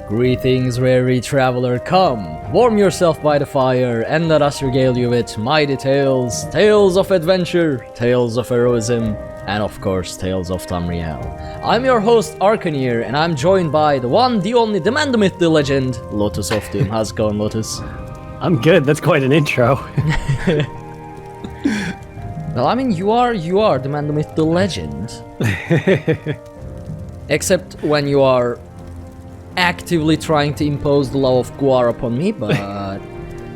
Greetings, weary traveler, come, warm yourself by the fire, and let us regale you with mighty tales, tales of adventure, tales of heroism, and of course, Tales of Tamriel. I'm your host, Arkhaniir, and I'm joined by the one, the only, the man, the myth, the legend, LotusOfDoom. How's it going, Lotus? I'm good, that's quite an intro. Well, I mean, you are the man, the myth, the legend. Except when you are actively trying to impose the law of Guar upon me, but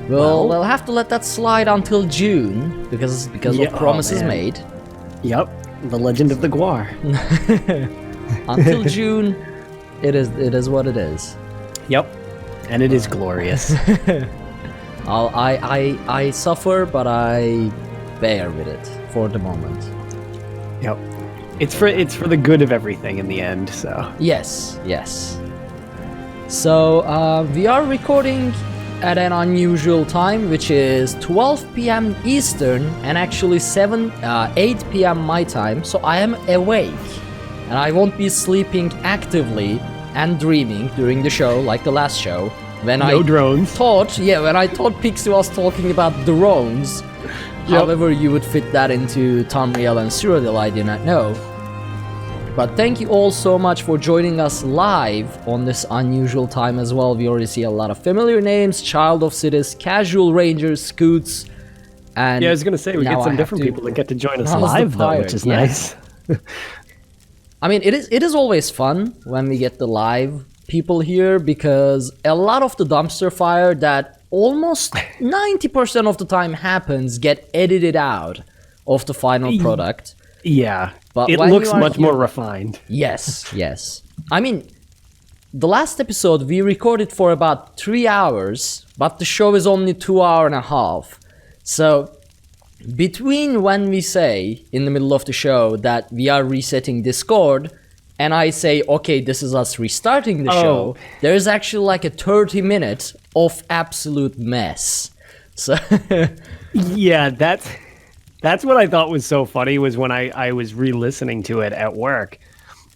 we'll have to let that slide until June because of promises made. Yep, the legend of the Guar. Until June, it is what it is. Yep, and it is glorious. I suffer, but I bear with it for the moment. Yep, it's for the good of everything in the end. So yes. So we are recording at an unusual time, which is 12 p.m. Eastern and actually 8 p.m. my time. So I am awake and I won't be sleeping actively and dreaming during the show like the last show. When I thought Pixie was talking about drones. Yep. However you would fit that into Tamriel and Cyrodiil, I do not know. But thank you all so much for joining us live on this unusual time as well. We already see a lot of familiar names, Child of Cities, Casual Rangers, Scoots, and I was gonna say we get some different people that get to join us live though, which is nice. I mean, it is always fun when we get the live people here because a lot of the dumpster fire that almost 90% of the time happens get edited out of the final product. Yeah. But it looks much more refined. Yes. I mean, the last episode we recorded for about 3 hours, but the show is only 2 hours and a half. So, between when we say in the middle of the show that we are resetting Discord, and I say, okay, this is us restarting the show, there is actually like a 30 minutes of absolute mess. So, yeah, That's what I thought was so funny was when I was re-listening to it at work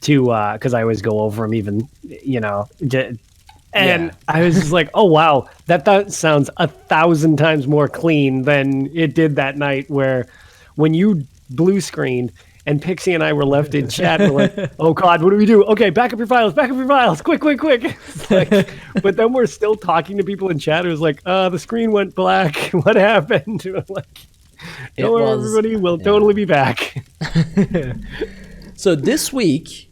because I always go over them even, and I was just like, oh, wow, that sounds 1,000 times more clean than it did that night where when you blue screened and Pixie and I were left in chat, we're like, oh, God, what do we do? Okay, back up your files, quick. Like, but then we're still talking to people in chat. It was like, the screen went black. What happened? Like, hello, everybody. We'll totally be back. So this week,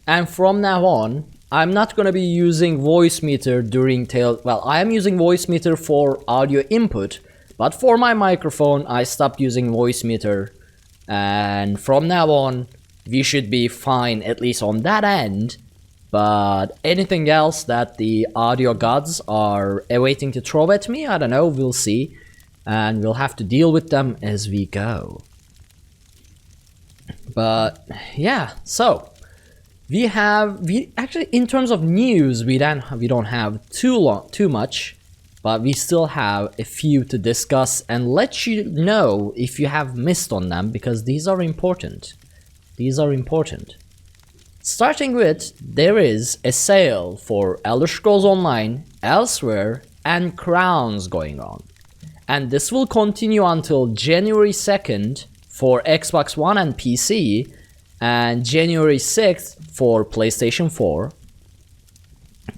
and from now on, I'm not going to be using Voicemeeter during I am using Voicemeeter for audio input, but for my microphone, I stopped using Voicemeter. And from now on, we should be fine, at least on that end. But anything else that the audio gods are awaiting to throw at me, I don't know, we'll see. And we'll have to deal with them as we go. But yeah, so we actually, in terms of news, we don't have too much, but we still have a few to discuss and let you know if you have missed on them because these are important. Starting with, there is a sale for Elder Scrolls Online, Elsewhere, and Crowns going on. And this will continue until January 2nd for Xbox One and PC, and January 6th for PlayStation 4.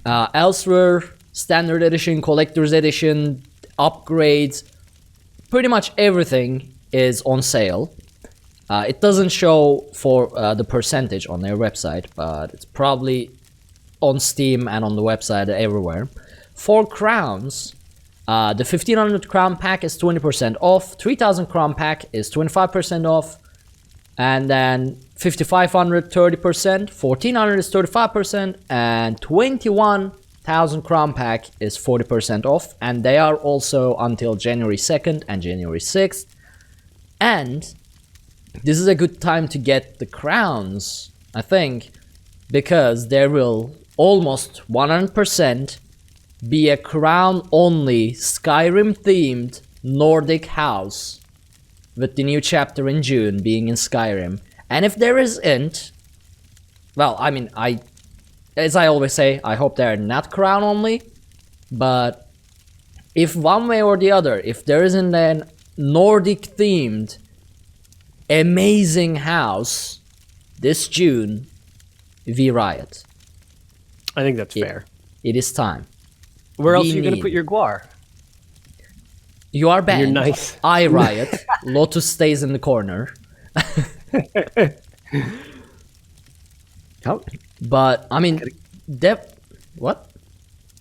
Elsewhere, Standard Edition, Collector's Edition, upgrades, pretty much everything is on sale. It doesn't show for the percentage on their website, but it's probably on Steam and on the website everywhere. For Crowns, the 1500 crown pack is 20% off, 3000 crown pack is 25% off, and then 5500 30%, 1400 is 35%, and 21,000 crown pack is 40% off, and they are also until January 2nd and January 6th. And this is a good time to get the crowns, I think, because there will almost 100% be a crown-only, Skyrim-themed Nordic house, with the new chapter in June being in Skyrim. And if there isn't, well, I mean, I as I always say, I hope they're not crown only. But if one way or the other, if there isn't an Nordic themed amazing house this June, we riot. I think that's fair. It is time. Where else are you going to put your guar? You are banned. You're nice. I riot. Lotus stays in the corner. But I mean, what?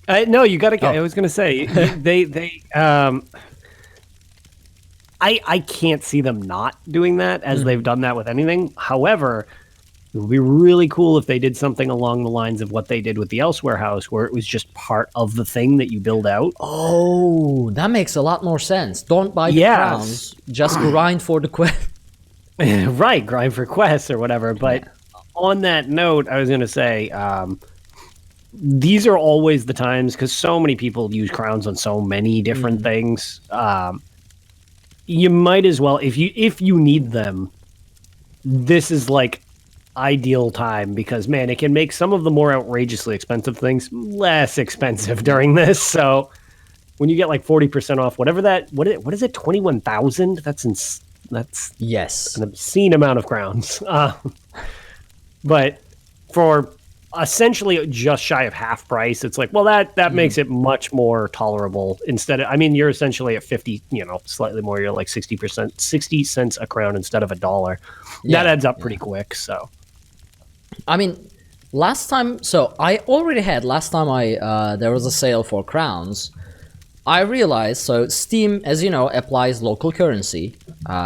No, you got to. I was going to say they. I can't see them not doing that as they've done that with anything. However, it would be really cool if they did something along the lines of what they did with the Elsewhere house, where it was just part of the thing that you build out. Oh, that makes a lot more sense. Don't buy the crowns, just grind for the quest. Right, grind for quests or whatever. But on that note, I was going to say, these are always the times, because so many people use crowns on so many different things. You might as well, if you need them, this is like ideal time, because man, it can make some of the more outrageously expensive things less expensive during this. So when you get like 40% off, whatever what is it, 21,000? That's yes, an obscene amount of crowns. But for essentially just shy of half price, it's like, well, that makes it much more tolerable. Instead of, I mean, you're essentially at 50, slightly more, you're like 60%, 60 cents a crown instead of $1. That adds up pretty quick. So I mean, last time there was a sale for crowns. I realized, so Steam, as you know, applies local currency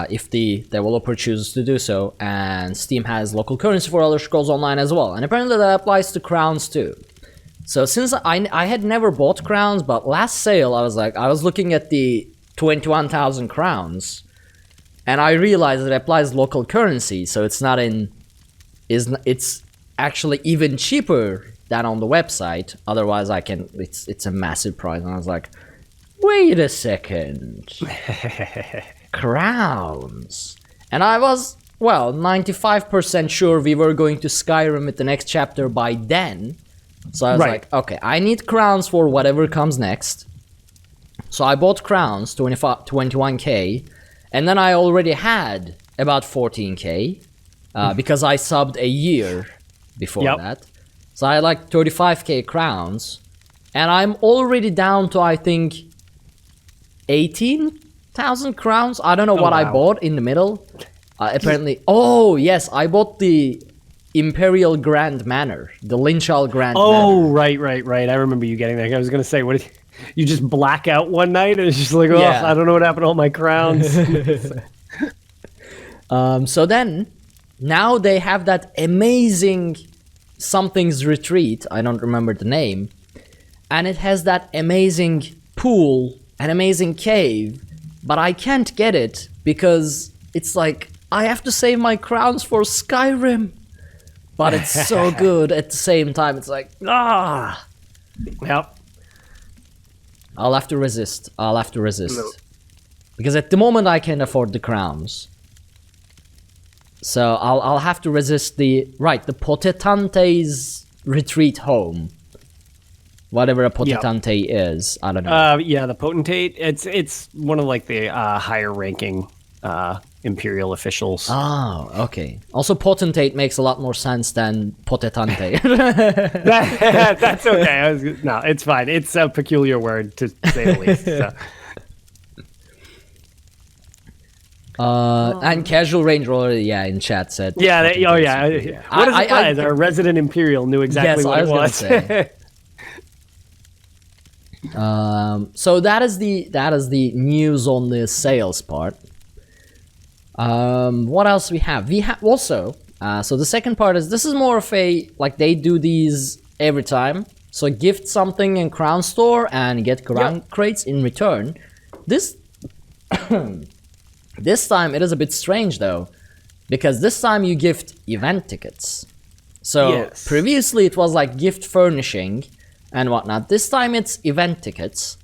if the developer chooses to do so, and Steam has local currency for Elder Scrolls Online as well, and apparently that applies to crowns too. So since I had never bought crowns, but last sale I was looking at the 21,000 crowns, and I realized it applies local currency, so it's actually even cheaper than on the website. Otherwise, it's a massive price, and I was like, wait a second. Crowns. And I was, 95% sure we were going to Skyrim with the next chapter by then. So I was like, okay, I need crowns for whatever comes next. So I bought crowns, 21k, and then I already had about 14k because I subbed a year before that. So I had like 35k crowns, and I'm already down to, I think, 18,000 crowns. I don't know what I bought in the middle. Apparently, yes, I bought the Imperial Grand Manor, the Linchal Grand Manor. Oh, right. I remember you getting that. I was going to say, what did you just black out one night and it's just like, I don't know what happened to all my crowns. So then, now they have that amazing something's retreat. I don't remember the name. And it has that amazing pool, an amazing cave, but I can't get it because it's like I have to save my crowns for Skyrim. But it's so good at the same time. It's like, Yep. I'll have to resist. No. Because at the moment I can afford the crowns. So I'll have to resist the Potentante's retreat home. Whatever a Potentate is, I don't know. The Potentate, it's one of like the higher ranking Imperial officials. Oh, okay. Also, Potentate makes a lot more sense than Potentate. That's okay. No, it's fine. It's a peculiar word, to say the least. So. And Casual Ranger already, in chat said. What a surprise. Our resident Imperial knew exactly what it was. Say. So that is the news on the sales part. What else we have? We have also, so the second part is, this is more of a, like, they do these every time. So gift something in Crown Store and get crown crates in return. This time it is a bit strange though, because this time you gift event tickets. So previously it was like gift furnishing and whatnot. This time it's event tickets,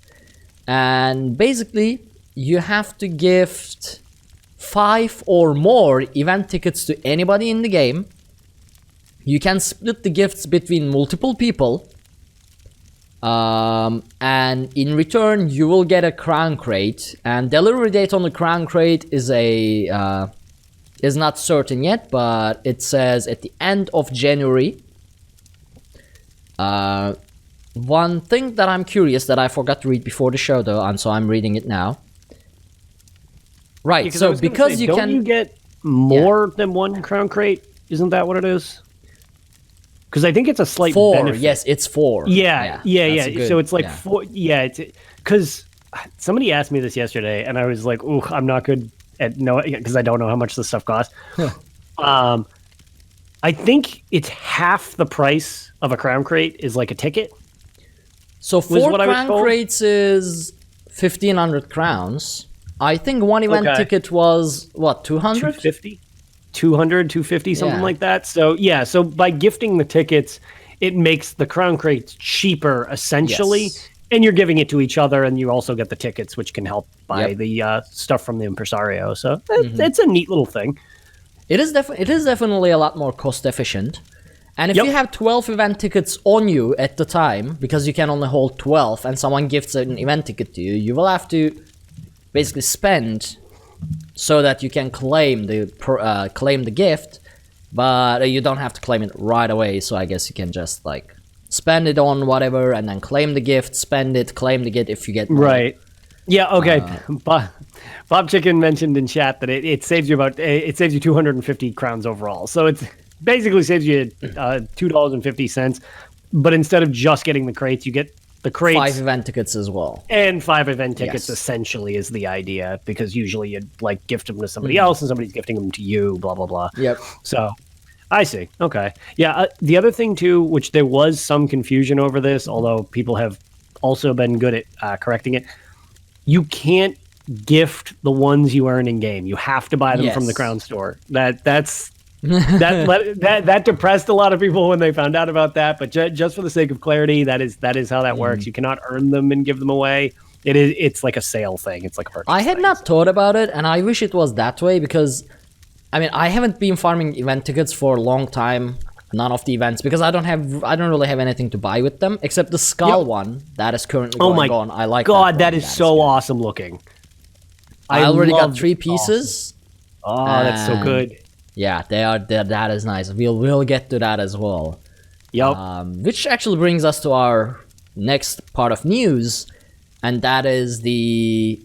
and basically you have to gift 5 or more event tickets to anybody in the game, You can split the gifts between multiple people. And in return, you will get a crown crate. And delivery date on the crown crate is not certain yet, but it says at the end of January. One thing that I'm curious that I forgot to read before the show, though, and so I'm reading it now. Right, so because you can... Don't you get more than one crown crate? Isn't that what it is? Because I think it's a slight 4, benefit. yes, it's 4. Yeah. Good, so it's like 4. Yeah, it's because somebody asked me this yesterday, and I was like, "Ooh, I'm not good at knowing because I don't know how much this stuff costs." I think it's half the price of a crown crate is like a ticket. So 4 crown crates is 1,500 crowns. I think one event ticket was, what, 200? 250? 200, 250, something like that. So, so by gifting the tickets, it makes the crown crates cheaper, essentially. Yes. And you're giving it to each other, and you also get the tickets, which can help buy the stuff from the Impresario. So it's a neat little thing. It is definitely a lot more cost efficient. And if you have 12 event tickets on you at the time, because you can only hold 12, and someone gifts an event ticket to you, you will have to basically spend so that you can claim the gift, but you don't have to claim it right away. So I guess you can just like spend it on whatever, and then claim the gift, spend it, claim the gift if you get money. Right. Yeah. Okay. Bob Chicken mentioned in chat that it saves you 250 crowns overall. So it's basically saves you $2.50. But instead of just getting the crates, you get the crates, 5 event tickets as well, and 5 event tickets. Essentially, is the idea, because usually you'd like gift them to somebody else, and somebody's gifting them to you. Blah blah blah. Yep. So I see. Okay. Yeah. The other thing too, which there was some confusion over this, although people have also been good at correcting it. You can't gift the ones you earn in game. You have to buy them from the Crown Store. That depressed a lot of people when they found out about that. But just for the sake of clarity, that is how that works. You cannot earn them and give them away. It's like a sale thing. It's like a purchase I had thing. not thought about it, and I wish it was that way, because I mean, I haven't been farming event tickets for a long time. None of the events, because I don't really have anything to buy with them except the skull one that is currently going on. I like that is so awesome looking. I already got 3 pieces. Awesome. Oh, that's so good. Yeah, that is nice. We'll get to that as well. Yep. Which actually brings us to our next part of news, and that is we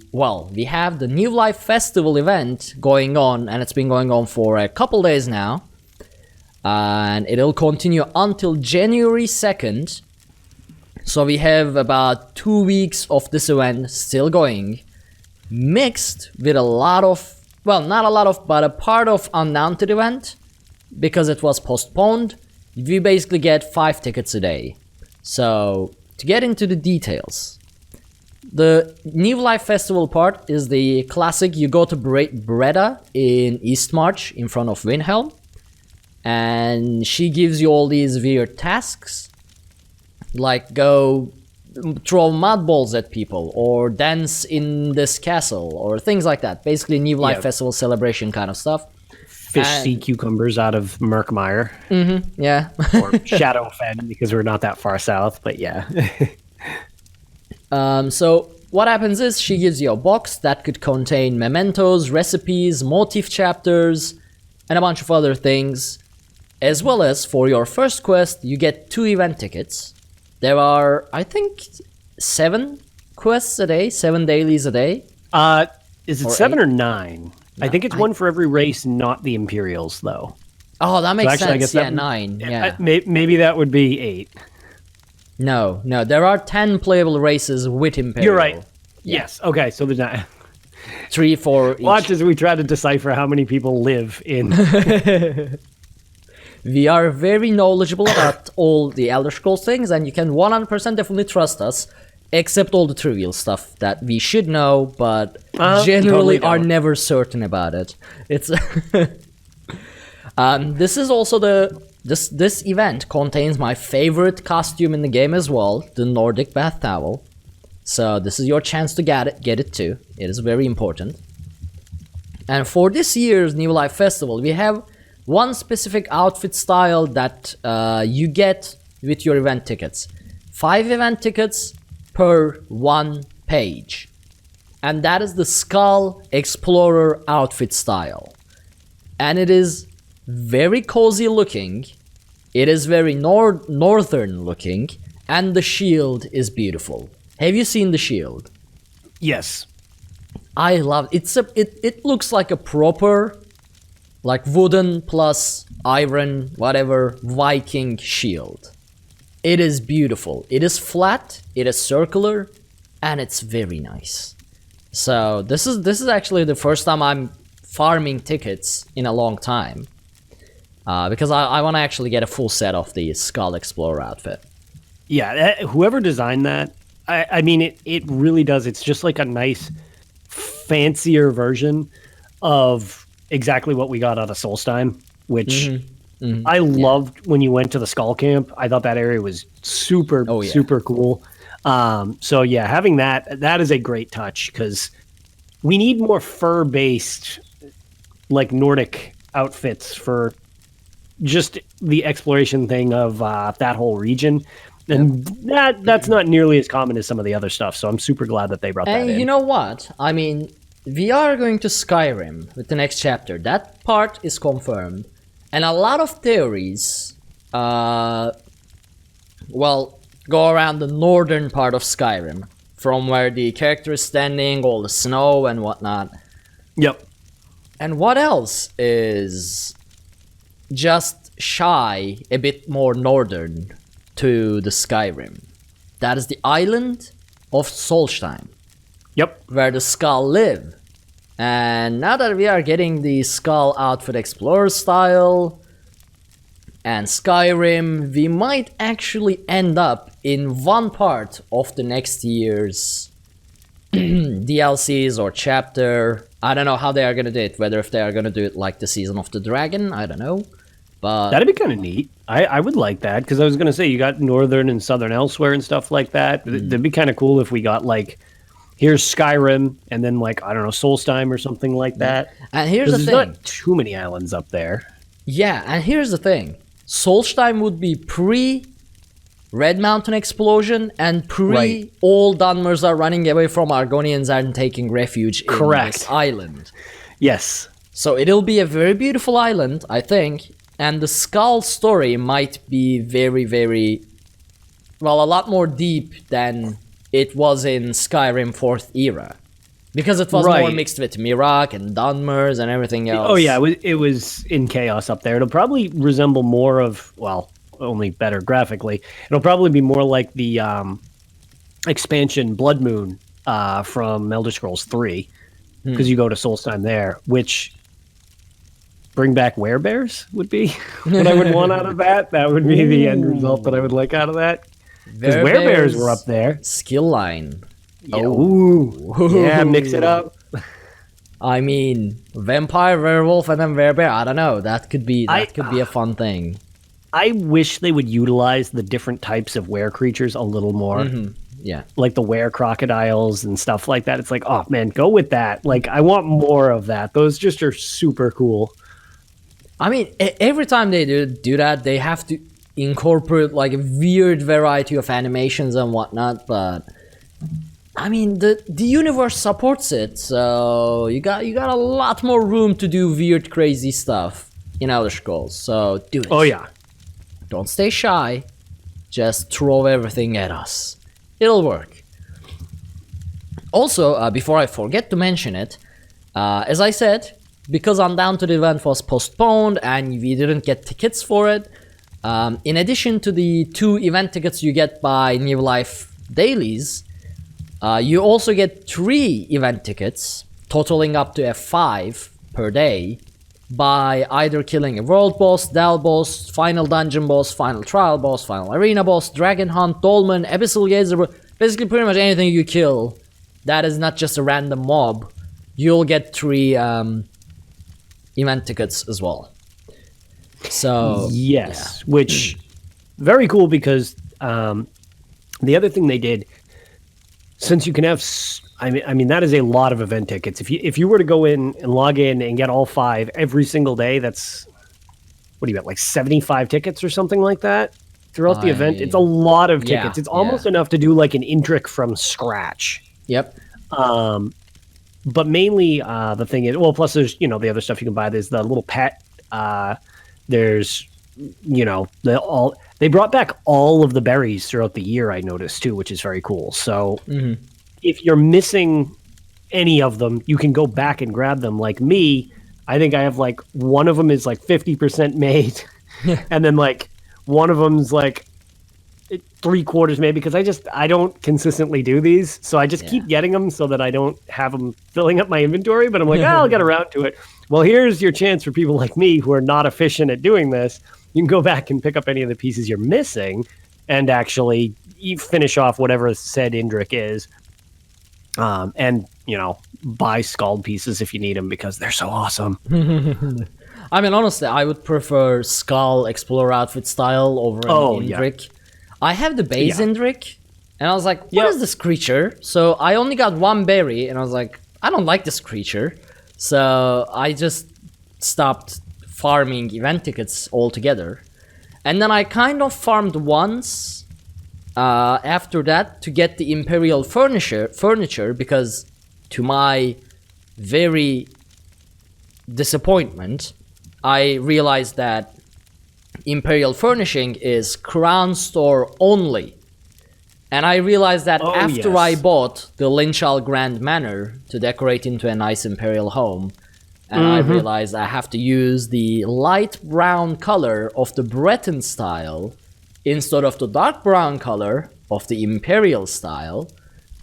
have the New Life Festival event going on, and it's been going on for a couple days now. And it'll continue until January 2nd. So we have about 2 weeks of this event still going, mixed with a lot of, well, not a lot of, but a part of Undaunted event, because it was postponed. We basically get 5 tickets a day. So to get into the details, the New Life Festival part is the classic. You go to Breda in Eastmarch in front of Windhelm, and she gives you all these weird tasks, like go throw mud balls at people, or dance in this castle, or things like that. Basically, New Life Festival celebration kind of stuff. Fish sea cucumbers out of Murkmire. Yeah. Or Shadowfen, because we're not that far south, but yeah. So what happens is she gives you a box that could contain mementos, recipes, motif chapters, and a bunch of other things. As well as, for your first quest, you get 2 event tickets. There are, I think, 7 quests a day, 7 dailies a day. Is it 7 or 9? I think it's one for every race, not the Imperials, though. Oh, that makes sense. I guess 9. Yeah. Maybe that would be 8. No. There are 10 playable races with Imperial. You're right. Yeah. Yes. Okay, so there's not... 3, 4 each. Watch as we try to decipher how many people live in... We are very knowledgeable about all the Elder Scrolls things, and you can 100% definitely trust us, except all the trivial stuff that we should know, but generally totally are never certain about it. It's this is also this event contains my favorite costume in the game as well, the Nordic bath towel. So this is your chance to get it too. It is very important. And for this year's New Life Festival, we have one specific outfit style that you get with your event tickets. 5 event tickets per 1 page. And that is the Skull Explorer outfit style. And it is very cozy looking. It is very northern looking. And the shield is beautiful. Have you seen the shield? Yes. I love it. It looks like a proper, like wooden plus iron, whatever, Viking shield. It is beautiful. It is flat, it is circular, and it's very nice. So this is actually the first time I'm farming tickets in a long time. Because I want to actually get a full set of the Skull Explorer outfit. Yeah, whoever designed that, I mean, it really does. It's just like a nice, fancier version of exactly what we got out of Solstheim, which I loved when you went to the Skull Camp. I thought that area was super cool. So yeah, having that is a great touch because we need more fur-based, like Nordic outfits for just the exploration thing of that whole region. And that's not nearly as common as some of the other stuff, so I'm super glad that they brought that in. And you know what? I mean, we are going to Skyrim with the next chapter. That part is confirmed. And a lot of theories, go around the northern part of Skyrim, from where the character is standing, all the snow and whatnot. Yep. And what else is just shy, a bit more northern to the Skyrim? That is the island of Solstheim. Yep. Where the Skull live. And now that we are getting the Skull outfit explorer style and Skyrim, we might actually end up in one part of the next year's DLCs or chapter. I don't know how they are going to do it, whether if they are going to do it like the Season of the Dragon, I don't know. But that'd be kind of neat. I would like that because I was going to say you got Northern and Southern elsewhere and stuff like that. That'd be kind of cool if we got like, here's Skyrim and then like, I don't know, Solstheim or something like that. And here's the thing. There's not too many islands up there. Yeah, and here's the thing. Solstheim would be pre-Red Mountain explosion and all Dunmers are running away from Argonians and taking refuge in this island. Yes. So it'll be a very beautiful island, I think. And the Skull story might be very, very, a lot more deep than it was in Skyrim 4th era. Because it was more mixed with Mirak and Dunmers and everything else. Oh yeah, it was in chaos up there. It'll probably resemble more of, only better graphically. It'll probably be more like the expansion Blood Moon from Elder Scrolls 3. Because you go to Solstheim there, which... bring back werebears would be what I would want out of that. That would be the end result that I would like out of that. Because werebears were up there. Skill line. Yeah. Yeah, mix it up. I mean, vampire, werewolf, and then werebear. I don't know. That could be a fun thing. I wish they would utilize the different types of were creatures a little more. Yeah. Like the were crocodiles and stuff like that. It's like, oh man, go with that. Like, I want more of that. Those just are super cool. I mean, every time they do that, they have to incorporate like a weird variety of animations and whatnot. But I mean, the universe supports it, so you got a lot more room to do weird, crazy stuff in Elder Scrolls. So do it. Oh yeah, don't stay shy. Just throw everything at us. It'll work. Also, before I forget to mention it, as I said, because Undown to the event was postponed and we didn't get tickets for it, in addition to the 2 event tickets you get by New Life dailies, you also get 3 event tickets, totaling up to 5 per day, by either killing a world boss, Dell boss, final dungeon boss, final trial boss, final arena boss, dragon hunt, dolmen, abyssal gazer, basically pretty much anything you kill that is not just a random mob, you'll get 3 event tickets as well. So yes, which very cool because the other thing they did, since you can have, I mean that is a lot of event tickets. If you were to go in and log in and get all 5 every single day, that's what do you got, like 75 tickets or something like that throughout the event. It's a lot of tickets. It's almost enough to do like an Indrik from scratch. Yep. But mainly the thing is, well, plus there's, the other stuff you can buy. There's the little pet. There's, they brought back all of the berries throughout the year, I noticed too, which is very cool. So if you're missing any of them, you can go back and grab them. Like me, I think I have like one of them is like 50% made. And then like one of them's like 3/4 maybe, because I don't consistently do these. So I just keep getting them so that I don't have them filling up my inventory. But I'm like, I'll get around to it. Well, here's your chance for people like me who are not efficient at doing this. You can go back and pick up any of the pieces you're missing and actually finish off whatever said Indrik is. And, buy Scald pieces if you need them because they're so awesome. I mean, honestly, I would prefer Skull Explorer outfit style over an Indrik. Yeah. I have the base Indrik, and I was like, what is this creature? So I only got one berry, and I was like, I don't like this creature. So I just stopped farming event tickets altogether. And then I kind of farmed once after that to get the Imperial furniture because to my very disappointment, I realized that Imperial furnishing is Crown Store only. And I realized that after I bought the Linchal Grand Manor to decorate into a nice Imperial home, and I realized I have to use the light brown color of the Breton style instead of the dark brown color of the Imperial style.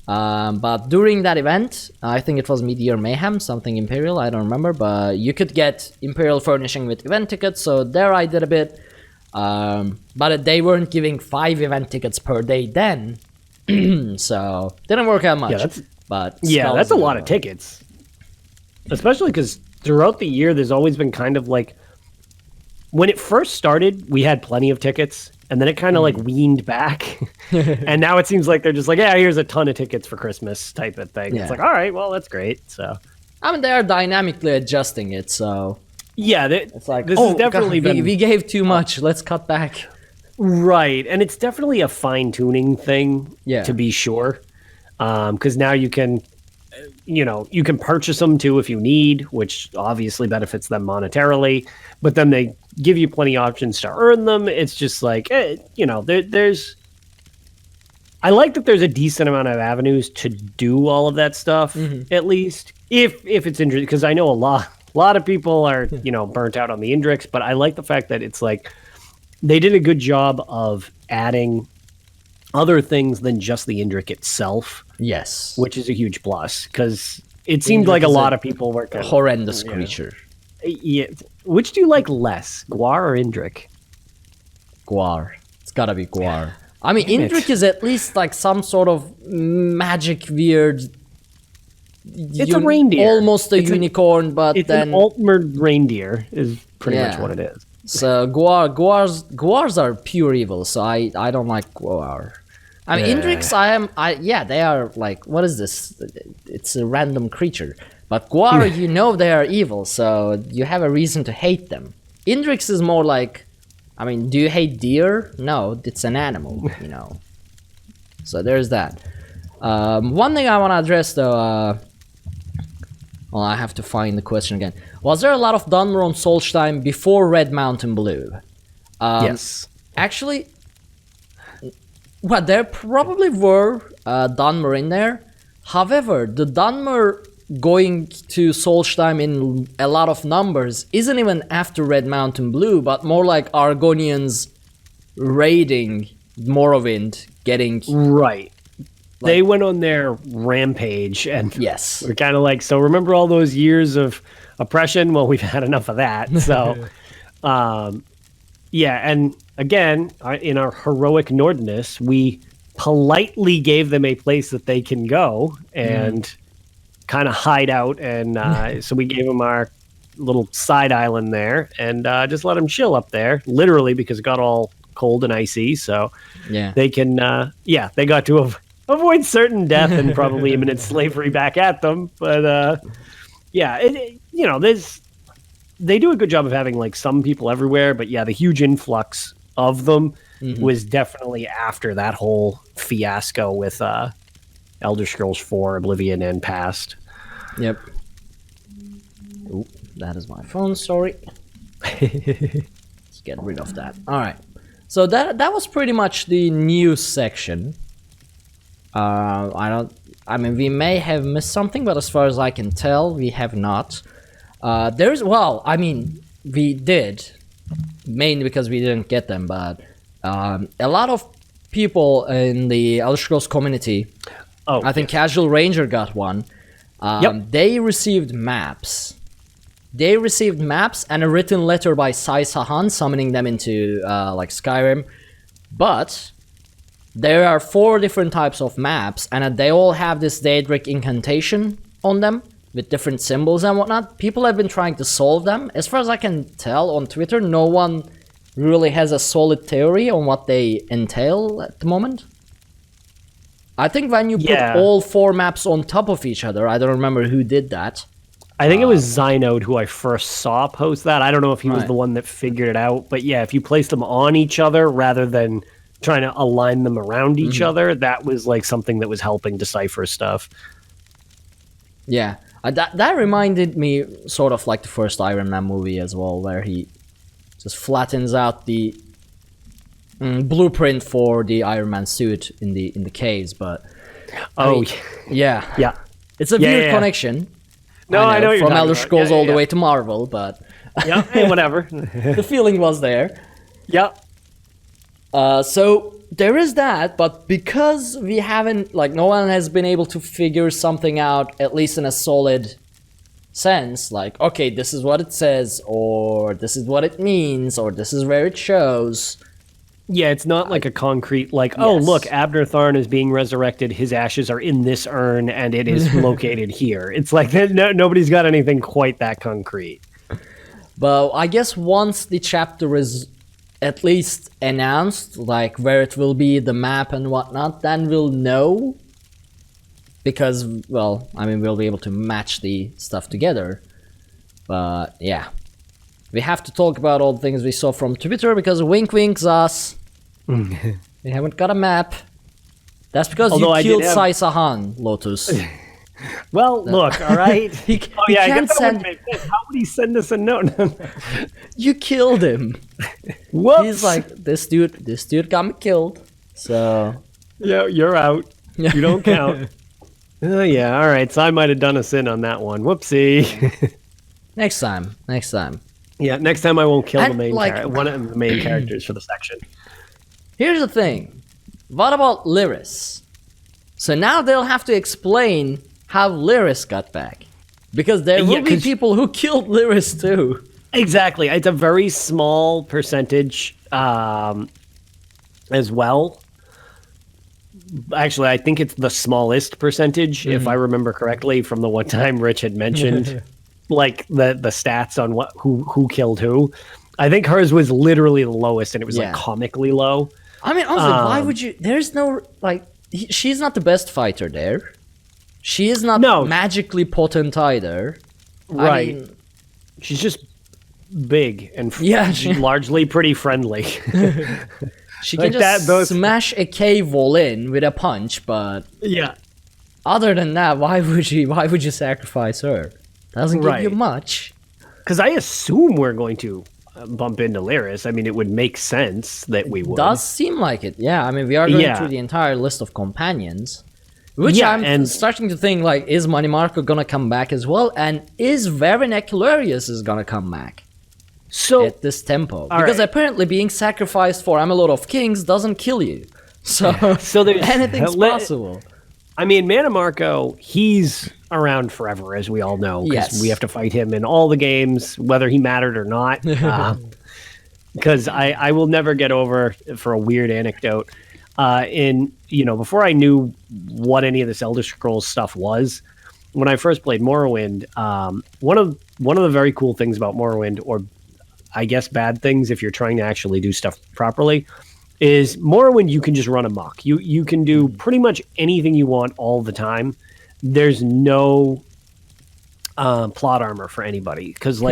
But during that event, I think it was Meteor Mayhem, something Imperial, I don't remember, but you could get Imperial furnishing with event tickets, so there I did a bit. But they weren't giving 5 event tickets per day then, so didn't work out much. That's a lot of tickets, especially because throughout the year there's always been kind of like, when it first started we had plenty of tickets and then it kind of like weaned back and now it seems like they're just like, here's a ton of tickets for Christmas type of thing. It's like, all right, well, that's great. So I mean, they are dynamically adjusting it, so it's like, this has definitely been... we gave too much, let's cut back. Right, and it's definitely a fine-tuning thing, to be sure. Because now you can, you can purchase them too if you need, which obviously benefits them monetarily. But then they give you plenty of options to earn them. It's just like, there's... I like that there's a decent amount of avenues to do all of that stuff, at least, if it's interesting. Because I know a lot of people are, burnt out on the Indriks, but I like the fact that it's like they did a good job of adding other things than just the Indrik itself. Yes. Which is a huge plus, because it seemed like a lot of people were kind of horrendous creature. Yeah. Which do you like less, Gwar or Indrik? Gwar. It's gotta be Gwar. I mean, Indrik is at least like some sort of magic weird... It's a reindeer. Almost a unicorn, but it's then... an alt-mode reindeer is pretty much what it is. So Gwars are pure evil, so I don't like Gwar. I mean, Indriks, they are like, what is this? It's a random creature. But Gwar, they are evil, so you have a reason to hate them. Indriks is more like, I mean, do you hate deer? No, it's an animal, So there's that. One thing I want to address, though, well, I have to find the question again. Was there a lot of Dunmer on Solstheim before Red Mountain Blue? Yes. Actually, well, there probably were Dunmer in there. However, the Dunmer going to Solstheim in a lot of numbers isn't even after Red Mountain Blue, but more like Argonians raiding Morrowind, getting... Right. They went on their rampage and we're kind of like, so remember all those years of oppression? Well, we've had enough of that. So, and again, in our heroic Nordness, we politely gave them a place that they can go and kind of hide out. And so we gave them our little side island there and just let them chill up there, literally, because it got all cold and icy. So they can, they got to avoid certain death and probably imminent slavery back at them. But, there's... they do a good job of having like some people everywhere, but yeah, the huge influx of them was definitely after that whole fiasco with Elder Scrolls 4, Oblivion, and Past. Yep. Ooh, that is my phone, sorry. Let's get rid of that. All right. So that was pretty much the news section. I mean, we may have missed something, but as far as I can tell, we have not. We did, mainly because we didn't get them, but a lot of people in the Elder Scrolls community, I think Casual Ranger got one. They received maps. They received maps and a written letter by Sai Sahan summoning them into Skyrim. But there are 4 different types of maps, and they all have this Daedric incantation on them with different symbols and whatnot. People have been trying to solve them. As far as I can tell on Twitter, no one really has a solid theory on what they entail at the moment. I think when you put all 4 maps on top of each other, I don't remember who did that. I think it was Zynode who I first saw post that. I don't know if he was the one that figured it out, but yeah, if you place them on each other rather than trying to align them around each other, that was like something that was helping decipher stuff. Yeah, that reminded me sort of like the first Iron Man movie as well, where he just flattens out the blueprint for the Iron Man suit in the caves. But yeah, it's a weird connection. No, I know from Elder Scrolls all the way to Marvel, but whatever. The feeling was there. Yeah. So there is that, but because we haven't, no one has been able to figure something out, at least in a solid sense, okay, this is what it says, or this is what it means, or this is where it shows. Yeah, it's not like a concrete, oh, look, Abner Tharn is being resurrected, his ashes are in this urn, and it is located here. It's like, nobody's got anything quite that concrete. But I guess once the chapter is at least announced, where it will be, the map and whatnot, then we'll know. Because, we'll be able to match the stuff together. But, yeah. We have to talk about all the things we saw from Twitter, because wink winks us. We haven't got a map. That's because you killed Sai Sahan, Lotus. Well, look, all right. He can't send. How would he send us a note? You killed him. Whoops. He's like, this dude got me killed. So yeah, you're out. You don't count. Yeah, all right. So I might have done a sin on that one. Whoopsie. Next time. Yeah, next time I won't kill one of the main characters for the section. Here's the thing. What about Lyris? So now they'll have to explain how Lyris got back. Because there will be people who killed Lyris too. Exactly. It's a very small percentage as well. Actually, I think it's the smallest percentage, if I remember correctly, from the one time Rich had mentioned the stats on who killed who. I think hers was literally the lowest, and it was comically low. I mean, honestly, why would you? There's no she's not the best fighter there. She is not magically potent either. Right. I mean, she's just big and largely pretty friendly. She can just smash a cave wall in with a punch, but other than that, why would you sacrifice her? Doesn't give you much. Because I assume we're going to bump into Lyris. I mean, it would make sense that we would. Does seem like it. Yeah, I mean, we are going through the entire list of companions. Which I'm starting to think, is Manimarco gonna come back as well? And is Verenecularius is gonna come back? So at this tempo. Because apparently being sacrificed for Amalur of Kings doesn't kill you. So there's anything's possible. I mean, Manimarco, he's around forever, as we all know. Because we have to fight him in all the games, whether he mattered or not. Because I will never get over, for a weird anecdote, before I knew what any of this Elder Scrolls stuff was, when I first played Morrowind, one of the very cool things about Morrowind, or I guess bad things if you're trying to actually do stuff properly, is Morrowind you can just run amok. You can do pretty much anything you want all the time. There's no plot armor for anybody, because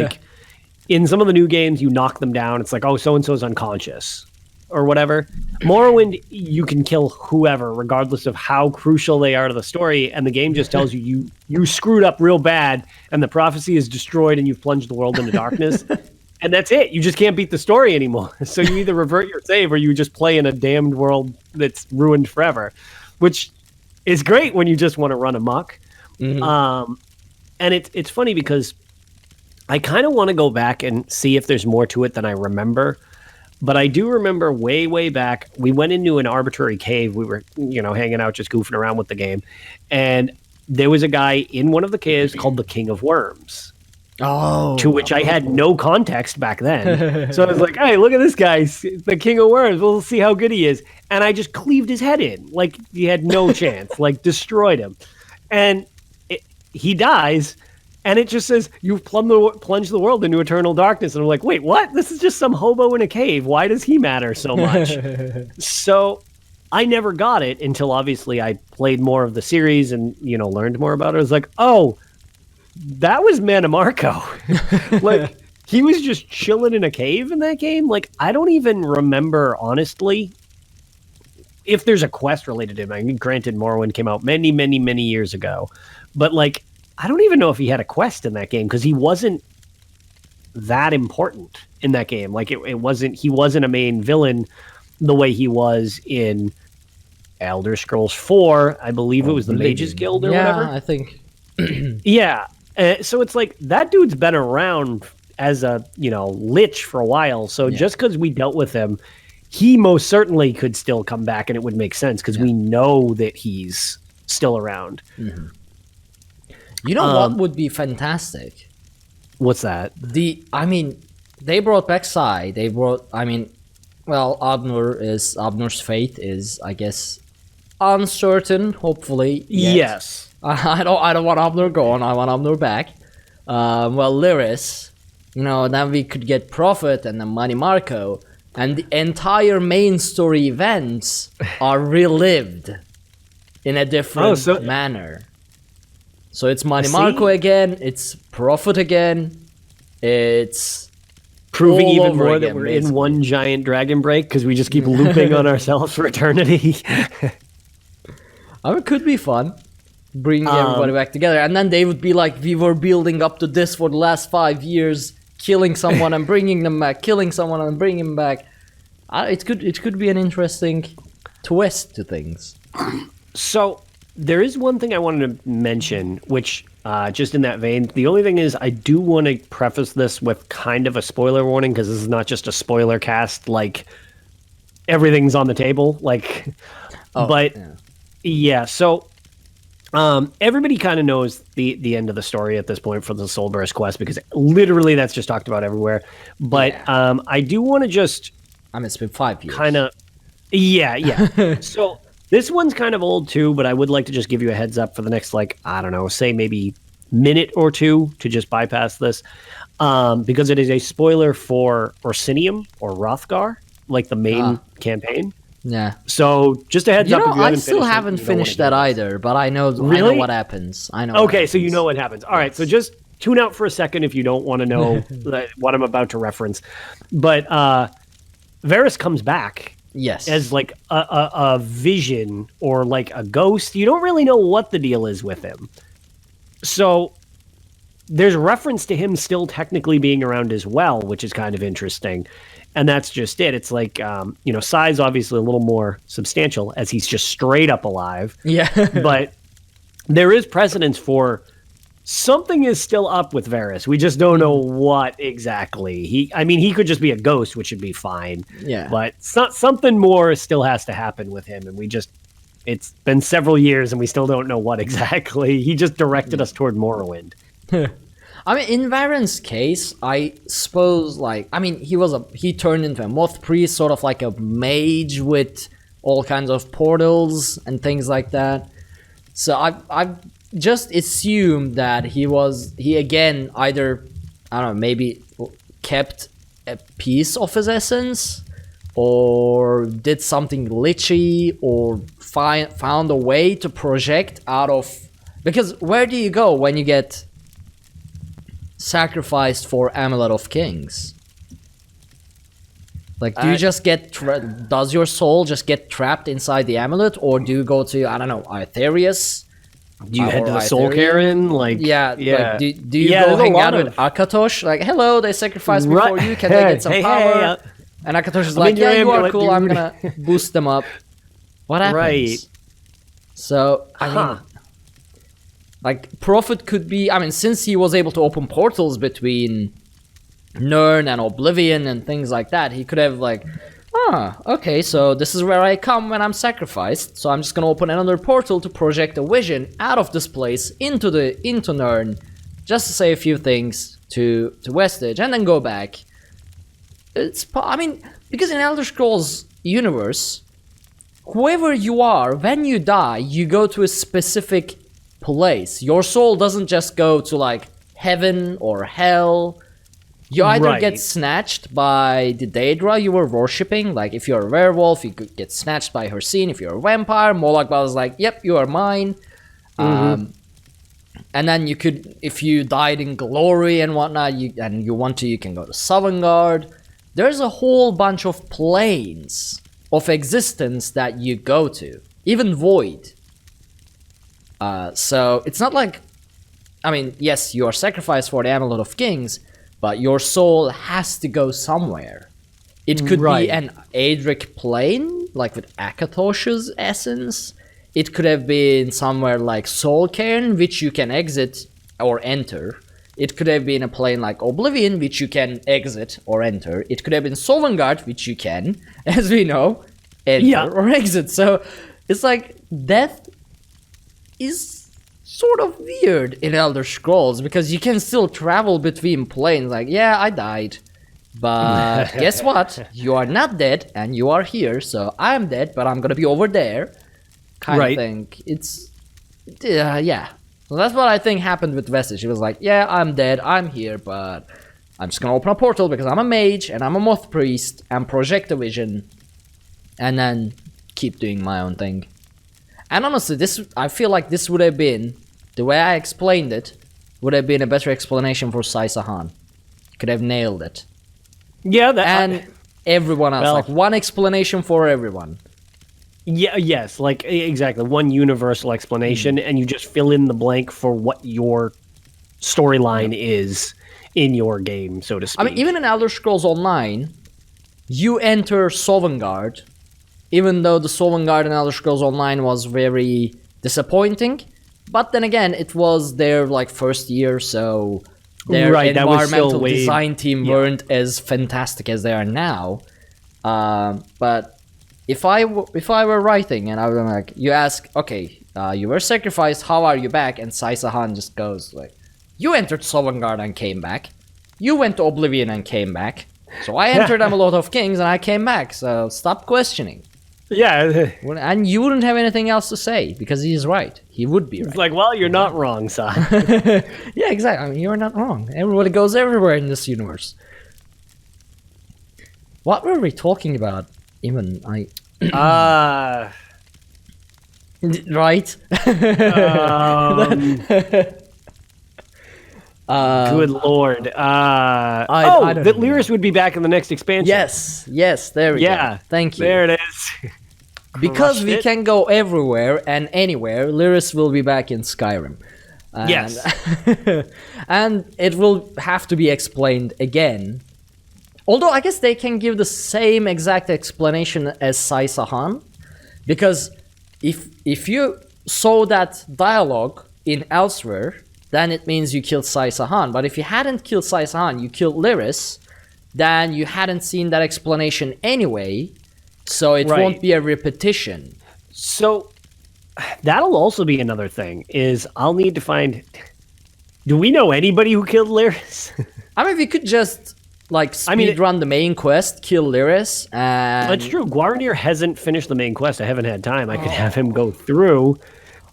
in some of the new games, you knock them down. It's like, oh, so-and-so's unconscious or whatever. Morrowind, you can kill whoever, regardless of how crucial they are to the story. And the game just tells you screwed up real bad and the prophecy is destroyed and you've plunged the world into darkness. And that's it. You just can't beat the story anymore. So you either revert your save or you just play in a damned world that's ruined forever, which is great when you just want to run amok. Mm-hmm. And it's funny because I kind of want to go back and see if there's more to it than I remember. But I do remember way, way back, we went into an arbitrary cave. We were, hanging out, just goofing around with the game. And there was a guy in one of the caves called the King of Worms. Oh. To which I had no context back then. So I was like, hey, look at this guy, the King of Worms. We'll see how good he is. And I just cleaved his head in. Like, he had no chance. Like, destroyed him. And he dies. And it just says, you've plunged the world into eternal darkness. And I'm like, wait, what? This is just some hobo in a cave. Why does he matter so much? So I never got it until obviously I played more of the series and, learned more about it. I was like, oh, that was Manor. Like, he was just chilling in a cave in that game. Like, I don't even remember, honestly, if there's a quest related to him. I mean, granted, Morrowind came out many, many, many years ago. But, like, I don't even know if he had a quest in that game because he wasn't that important in that game. Like he wasn't a main villain the way he was in Elder Scrolls 4. I believe it was the Mages Guild or whatever. Yeah, I think. Yeah. So it's like that dude's been around as a, lich for a while. So just because we dealt with him, he most certainly could still come back and it would make sense because we know that he's still around. Mm-hmm. You know what would be fantastic? What's that? They brought back Sai. Abnor's fate is, I guess, uncertain, hopefully. Yet. Yes. I don't want Abnor gone. I want Abnor back. Lyris, then we could get Prophet and then Manny Marco, and the entire main story events are relived in a different manner. So it's Manny Marco again, it's Prophet again, it's proving even more that we're in one giant dragon break because we just keep looping on ourselves for eternity. It could be fun, bringing everybody back together. And then they would be like, we were building up to this for the last 5 years, killing someone and bringing them back, killing someone and bringing them back. It could be an interesting twist to things. So there is one thing I wanted to mention, which just in that vein, the only thing is I do want to preface this with kind of a spoiler warning because this is not just a spoiler cast, like everything's on the table. Like, so everybody kind of knows the end of the story at this point for the Soulburst quest because literally that's just talked about everywhere. But I do want to just... it's been 5 years. Kind of... Yeah. So... This one's kind of old too, but I would like to just give you a heads up for the next, say maybe minute or two to just bypass this. Because it is a spoiler for Orsinium or Hrothgar, like the main campaign. Yeah. So just a heads up. If you I still haven't finished that either, but I know what happens. I know. Okay, so you know what happens. All right, so just tune out for a second if you don't want to know what I'm about to reference. But Varys comes back. Yes. As like a vision or like a ghost. You don't really know what the deal is with him. So there's reference to him still technically being around as well, which is kind of interesting. And that's just it. It's like, Sai's obviously a little more substantial as he's just straight up alive. Yeah. But there is precedence for something is still up with Varys. We just don't know what exactly. He could just be a ghost, which would be fine. Yeah. But something more still has to happen with him. And it's been several years and we still don't know what exactly. He just directed us toward Morrowind. In Varen's case, I suppose, he turned into a moth priest, sort of like a mage with all kinds of portals and things like that. So I've just assumed that he again either, I don't know, maybe kept a piece of his essence or did something glitchy or found a way to project out of... Because where do you go when you get sacrificed for Amulet of Kings? Like, do you just get does your soul just get trapped inside the amulet, or do you go to, I don't know, Aetherius? Do you head to the Soul Cairn? Like, Like, do you go hang out with Akatosh? Like, hello, they sacrificed me for you. Can they get some power? And Akatosh is like, yeah, you are cool. I'm gonna boost them up. What happens? Right. So, I mean, like, Prophet could be, I mean, since he was able to open portals between Nirn and Oblivion and things like that, he could have, like, okay, so this is where I come when I'm sacrificed, so I'm just gonna open another portal to project a vision out of this place into Nirn, just to say a few things to Vestige, and then go back. I mean, because in Elder Scrolls universe, whoever you are, when you die, you go to a specific place. Your soul doesn't just go to, like, heaven or hell. You either get snatched by the Daedra you were worshipping, like if you're a werewolf, you could get snatched by her scene. If you're a vampire, Molag Bal is like, yep, you are mine. And then you could, if you died in glory and whatnot, you can go to Sovngarde. There's a whole bunch of planes of existence that you go to, even Void. So it's not like, I mean, yes, you are sacrificed for the Amulet of Kings, but your soul has to go somewhere. It could be an Adric plane, like with Akatosh's essence. It could have been somewhere like Soul Cairn, which you can exit or enter. It could have been a plane like Oblivion, which you can exit or enter. It could have been Sovngarde, which you can, as we know, enter or exit. So it's like death is sort of weird in Elder Scrolls, because you can still travel between planes. Like, yeah, I died, but guess what? You are not dead, and you are here. So I'm dead, but I'm gonna be over there, kind of thing. It's, yeah. So that's what I think happened with Vestige. He was like, yeah, I'm dead, I'm here, but I'm just gonna open a portal because I'm a mage and I'm a moth priest and project a vision, and then keep doing my own thing. And honestly, I feel like this would have been, the way I explained it, would have been a better explanation for Sai-Sahan. Could have nailed it. Yeah, everyone else, like one explanation for everyone. Yeah, yes, like exactly, one universal explanation, and you just fill in the blank for what your storyline is in your game, so to speak. I mean, even in Elder Scrolls Online, you enter Sovngarde, even though the Sovngarde in Elder Scrolls Online was very disappointing. But then again, it was their, like, first year, so their environmental design team weren't as fantastic as they are now. But if I were writing and I was like, you ask, okay, you were sacrificed, how are you back? And Sai-Sahan just goes like, you entered Sovngarde and came back. You went to Oblivion and came back. So I entered Amulet of Kings and I came back. So stop questioning. Yeah. And you wouldn't have anything else to say, because he's right. He would be right. It's like, well, you're not wrong, Sai. Yeah, exactly. I mean, you're not wrong. Everybody goes everywhere in this universe. What were we talking about? Even right? Good lord. That Lyris would be back in the next expansion. Yes, there we go. Thank you. There it is. Because we can go everywhere and anywhere, Lyris will be back in Skyrim. Yes. And it will have to be explained again. Although I guess they can give the same exact explanation as Sai-Sahan, because if you saw that dialogue in elsewhere, then it means you killed Sai-Sahan. But if you hadn't killed Sai-Sahan, you killed Lyris, then you hadn't seen that explanation anyway, so it won't be a repetition. So that'll also be another thing, is I'll need to find... Do we know anybody who killed Lyris? I mean, we could just, like, speedrun the main quest, kill Lyris, and... That's true. Guarnir hasn't finished the main quest. I haven't had time. I could have him go through...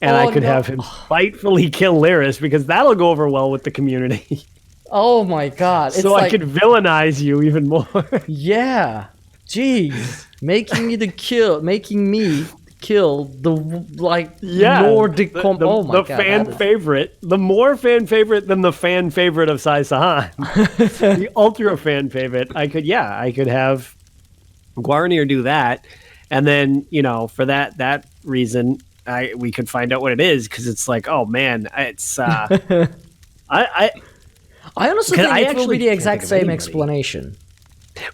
And I could have him spitefully kill Lyris, because that'll go over well with the community. Oh my god. So I could villainize you even more. Yeah. Jeez. Making me kill the Nordic oh my god, fan favorite, the more fan favorite than the fan favorite of Sai Sahan. The ultra fan favorite. I could have Guarnir do that, and then for that reason we could find out what it is, because it's like, oh man, it's I honestly think it will be the exact same explanation.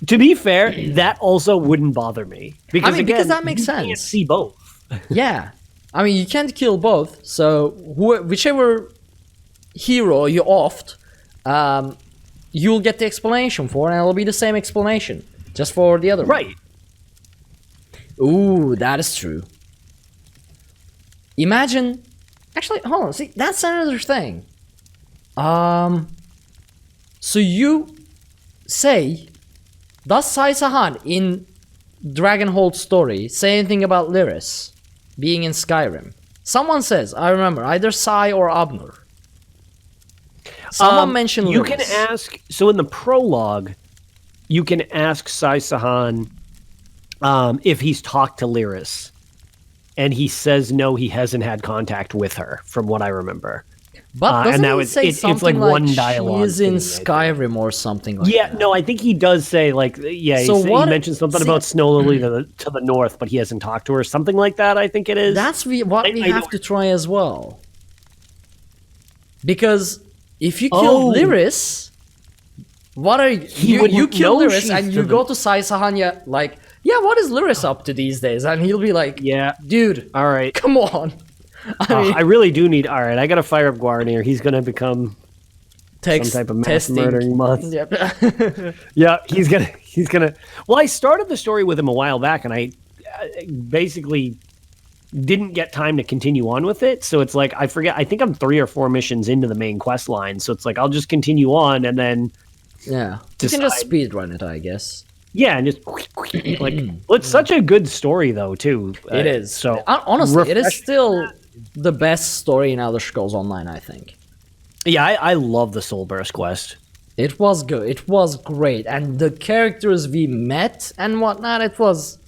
To be fair, that also wouldn't bother me, because because that makes sense. You can't see both. Yeah, I mean, you can't kill both, so whichever hero you opt, you'll get the explanation for, and it'll be the same explanation, just for the other one. Right. Ooh, that is true. Imagine, actually, hold on, see, that's another thing. So you say, does Sai Sahan in Dragonhold's story say anything about Lyris being in Skyrim? Someone says, I remember, either Sai or Abnur. Someone mentioned Lyris. You can ask, so in the prologue, you can ask Sai Sahan if he's talked to Lyris. And he says no, he hasn't had contact with her, from what I remember. But doesn't he say something it's like one dialogue. He's in Skyrim or something like that? Yeah, no, I think he does say, he mentions something about Snow Lily to the north, but he hasn't talked to her, something like that, I think it is. That's what we have to try as well. Because if you kill Lyris, what are you kill Lyris and you go to Sai Sahan, what is Lyris up to these days? And he'll be like, yeah, dude, all right, come on. I really do need. All right, I gotta fire up Guarnir. He's gonna become some type of mass murdering month. Yep. Yeah, he's gonna. Well, I started the story with him a while back, and I basically didn't get time to continue on with it. So it's like, I forget. I think I'm 3 or 4 missions into the main quest line. So it's like, I'll just continue on, and then you can just speed run it, I guess. Yeah, and just it's such a good story though too. It is. So honestly, it is still the best story in Elder Scrolls Online, I think. Yeah, I love the Soulburst quest. It was good. It was great, and the characters we met and whatnot, it was.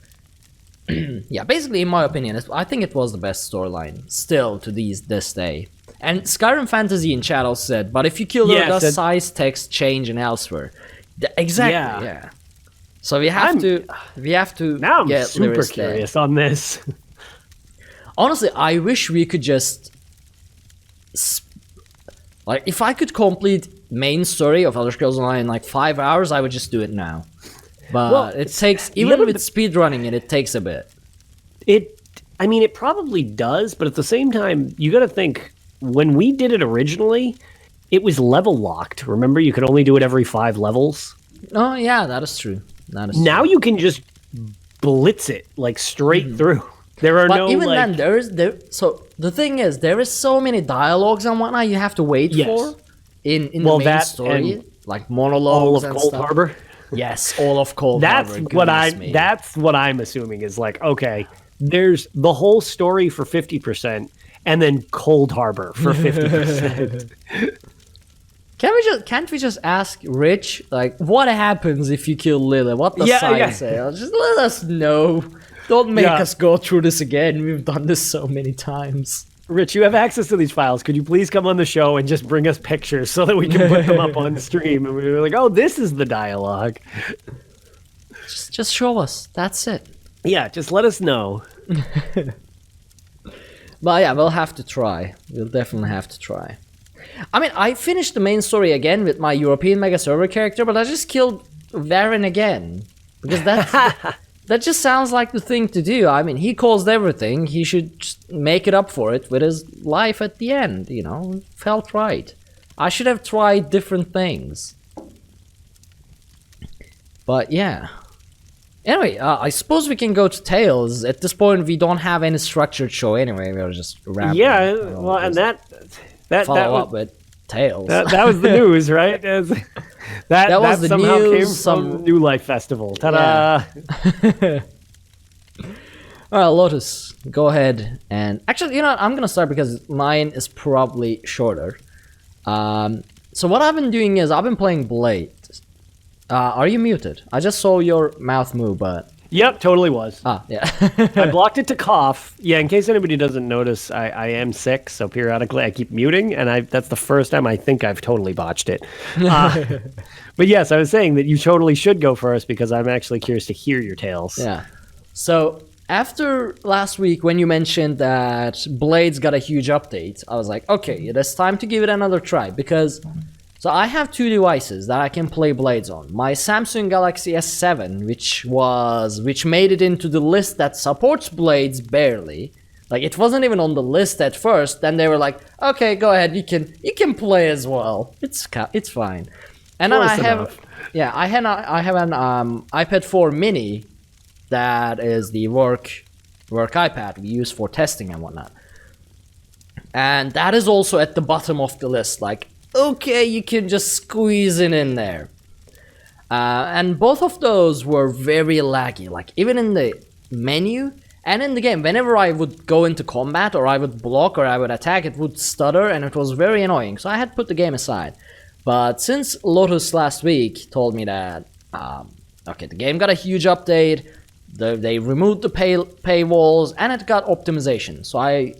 Basically, in my opinion, I think it was the best storyline still to this day. And Skyrim Fantasy in chat also said, but if you kill her, does size text change in elsewhere? Exactly. Yeah. So we have to. Now I'm get super Lyris curious on this. Honestly, I wish we could just if I could complete main story of Elder Scrolls Online in 5 hours, I would just do it now. But it takes, even with speedrunning it takes a bit. It probably does, but at the same time, you got to think, when we did it originally, it was level locked. Remember, you could only do it every 5 levels. Oh yeah, that is true. Now you can just blitz it straight through. There are then so the thing is, there is so many dialogues and whatnot you have to wait for in the main story, like monologues all of and Cold stuff. Harbor. Yes, all of Cold Harbor. That's what I'm assuming is okay, there's the whole story for 50% and then Cold Harbor for 50%. Can't we just ask Rich, what happens if you kill Lily? What does science say? Just let us know. Don't make us go through this again. We've done this so many times. Rich, you have access to these files. Could you please come on the show and just bring us pictures so that we can put them up on stream? And we're like, oh, this is the dialogue. Just show us. That's it. Yeah, just let us know. But yeah, we'll have to try. We'll definitely have to try. I mean, I finished the main story again with my European Mega Server character, but I just killed Varen again. Because that just sounds like the thing to do. I mean, he caused everything. He should just make it up for it with his life at the end, It felt right. I should have tried different things. But yeah. Anyway, I suppose we can go to Tales. At this point, we don't have any structured show anyway. We're just wrapping. Yeah, well, and that follow up with Tales. That was the news, right? That was the somehow news, came from New Life Festival. Ta-da! Yeah. All right, Lotus, go ahead. And actually, I'm going to start because mine is probably shorter. So what I've been doing is I've been playing Blade. Are you muted? I just saw your mouth move, but... Yep, totally was. Ah, yeah. I blocked it to cough. Yeah, in case anybody doesn't notice, I am sick, so periodically I keep muting, and that's the first time I think I've totally botched it. But yes, I was saying that you totally should go first because I'm actually curious to hear your tales. Yeah. So after last week when you mentioned that Blades got a huge update, I was like, okay, it is time to give it another try because... So I have two devices that I can play Blades on. My Samsung Galaxy S7, which made it into the list that supports Blades barely. Like it wasn't even on the list at first. Then they were like, "Okay, go ahead. You can play as well. It's fine." And then I have an iPad 4 mini that is the work iPad we use for testing and whatnot. And that is also at the bottom of the list. Like, okay, you can just squeeze it in there. And both of those were very laggy. Like, even in the menu and in the game, whenever I would go into combat or I would block or I would attack, it would stutter and it was very annoying. So I had put the game aside. But since Lotus last week told me that, okay, the game got a huge update, they removed the paywalls, and it got optimization. So I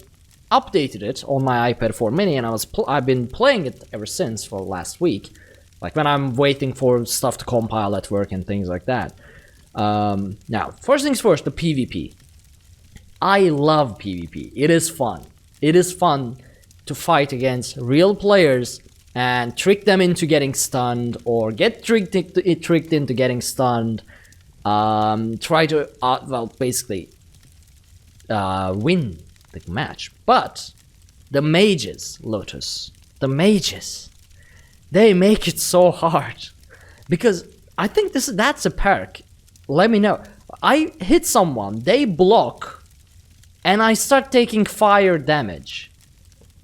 updated it on my iPad 4 mini, and I've been playing it ever since for last week, like when I'm waiting for stuff to compile at work and things like that. Now, first things first, the PvP. I love PvP. It is fun. It is fun to fight against real players and trick them into getting stunned, or get tricked into getting stunned. Try to basically win the match. But the mages, Lotus, they make it so hard, because I think that's a perk. Let me know. I hit someone, they block, and I start taking fire damage.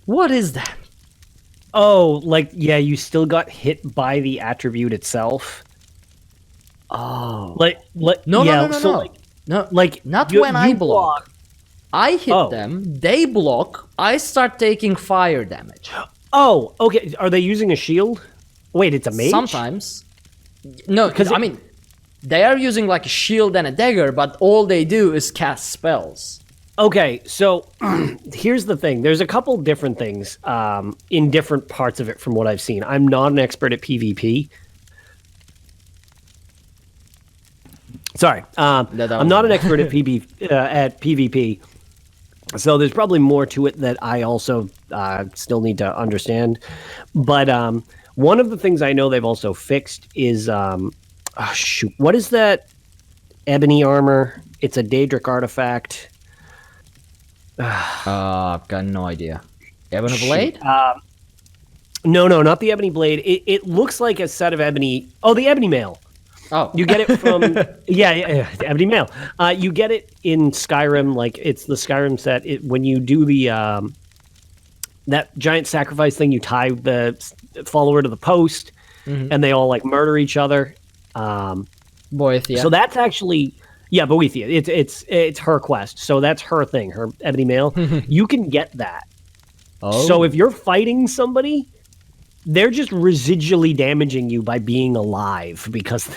What is that? Oh, like, yeah, you still got hit by the attribute itself. Oh, no, not when I block. I hit them, they block, I start taking fire damage. Oh, okay. Are they using a shield? Wait, it's a mage? Sometimes. No, because I mean, they are using like a shield and a dagger, but all they do is cast spells. Okay, so here's the thing. There's a couple different things in different parts of it from what I've seen. I'm not an expert at PvP. Sorry, I'm not an expert at PvP. So there's probably more to it that I also still need to understand. But one of the things I know they've also fixed is, what is that ebony armor? It's a Daedric artifact. I've got no idea. Ebony blade? No, not the ebony blade. It looks like a set of ebony. Oh, the ebony mail. Oh, you get it from yeah, ebony mail. You get it in Skyrim, like it's the Skyrim set. When you do the that giant sacrifice thing, you tie the follower to the post, and they all like murder each other. Boethia. So that's actually Boethia. It's her quest. So that's her thing, her ebony mail. You can get that. Oh. So if you're fighting somebody, they're just residually damaging you by being alive because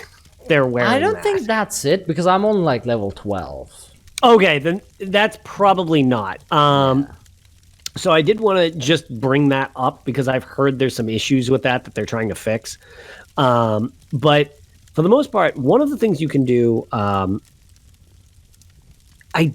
they're wearing I don't that. think that's it, because I'm on like level 12. Okay, then that's probably not. So I did want to just bring that up because I've heard there's some issues with that they're trying to fix. But for the most part, one of the things you can do, I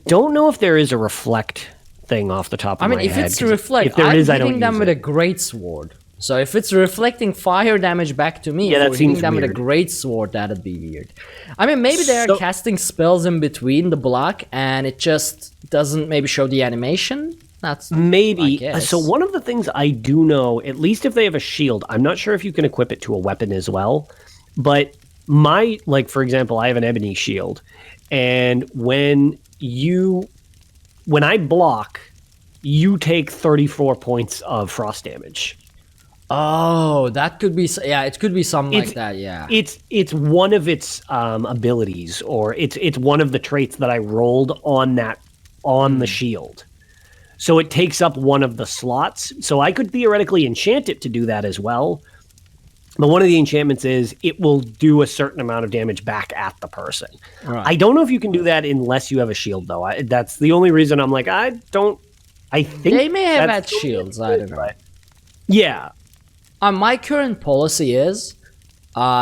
don't know if there is a reflect thing off the top of my head. If it's reflect, I'm hitting them with a great sword. So if it's reflecting fire damage back to me, that seems them weird. with a great sword, that'd be weird. I mean, maybe they're casting spells in between the block, and it just doesn't maybe show the animation. That's maybe. So one of the things I do know, at least if they have a shield, I'm not sure if you can equip it to a weapon as well. But for example, I have an ebony shield, and when I block, you take 34 points of frost damage. Oh, that could be, it could be something like that, yeah. It's one of its abilities, or it's one of the traits that I rolled on the shield. So it takes up one of the slots. So I could theoretically enchant it to do that as well. But one of the enchantments is it will do a certain amount of damage back at the person. Right. I don't know if you can do that unless you have a shield, though. That's the only reason I'm like, I think They may have had that's shields, I don't know. Right. Yeah. My current policy is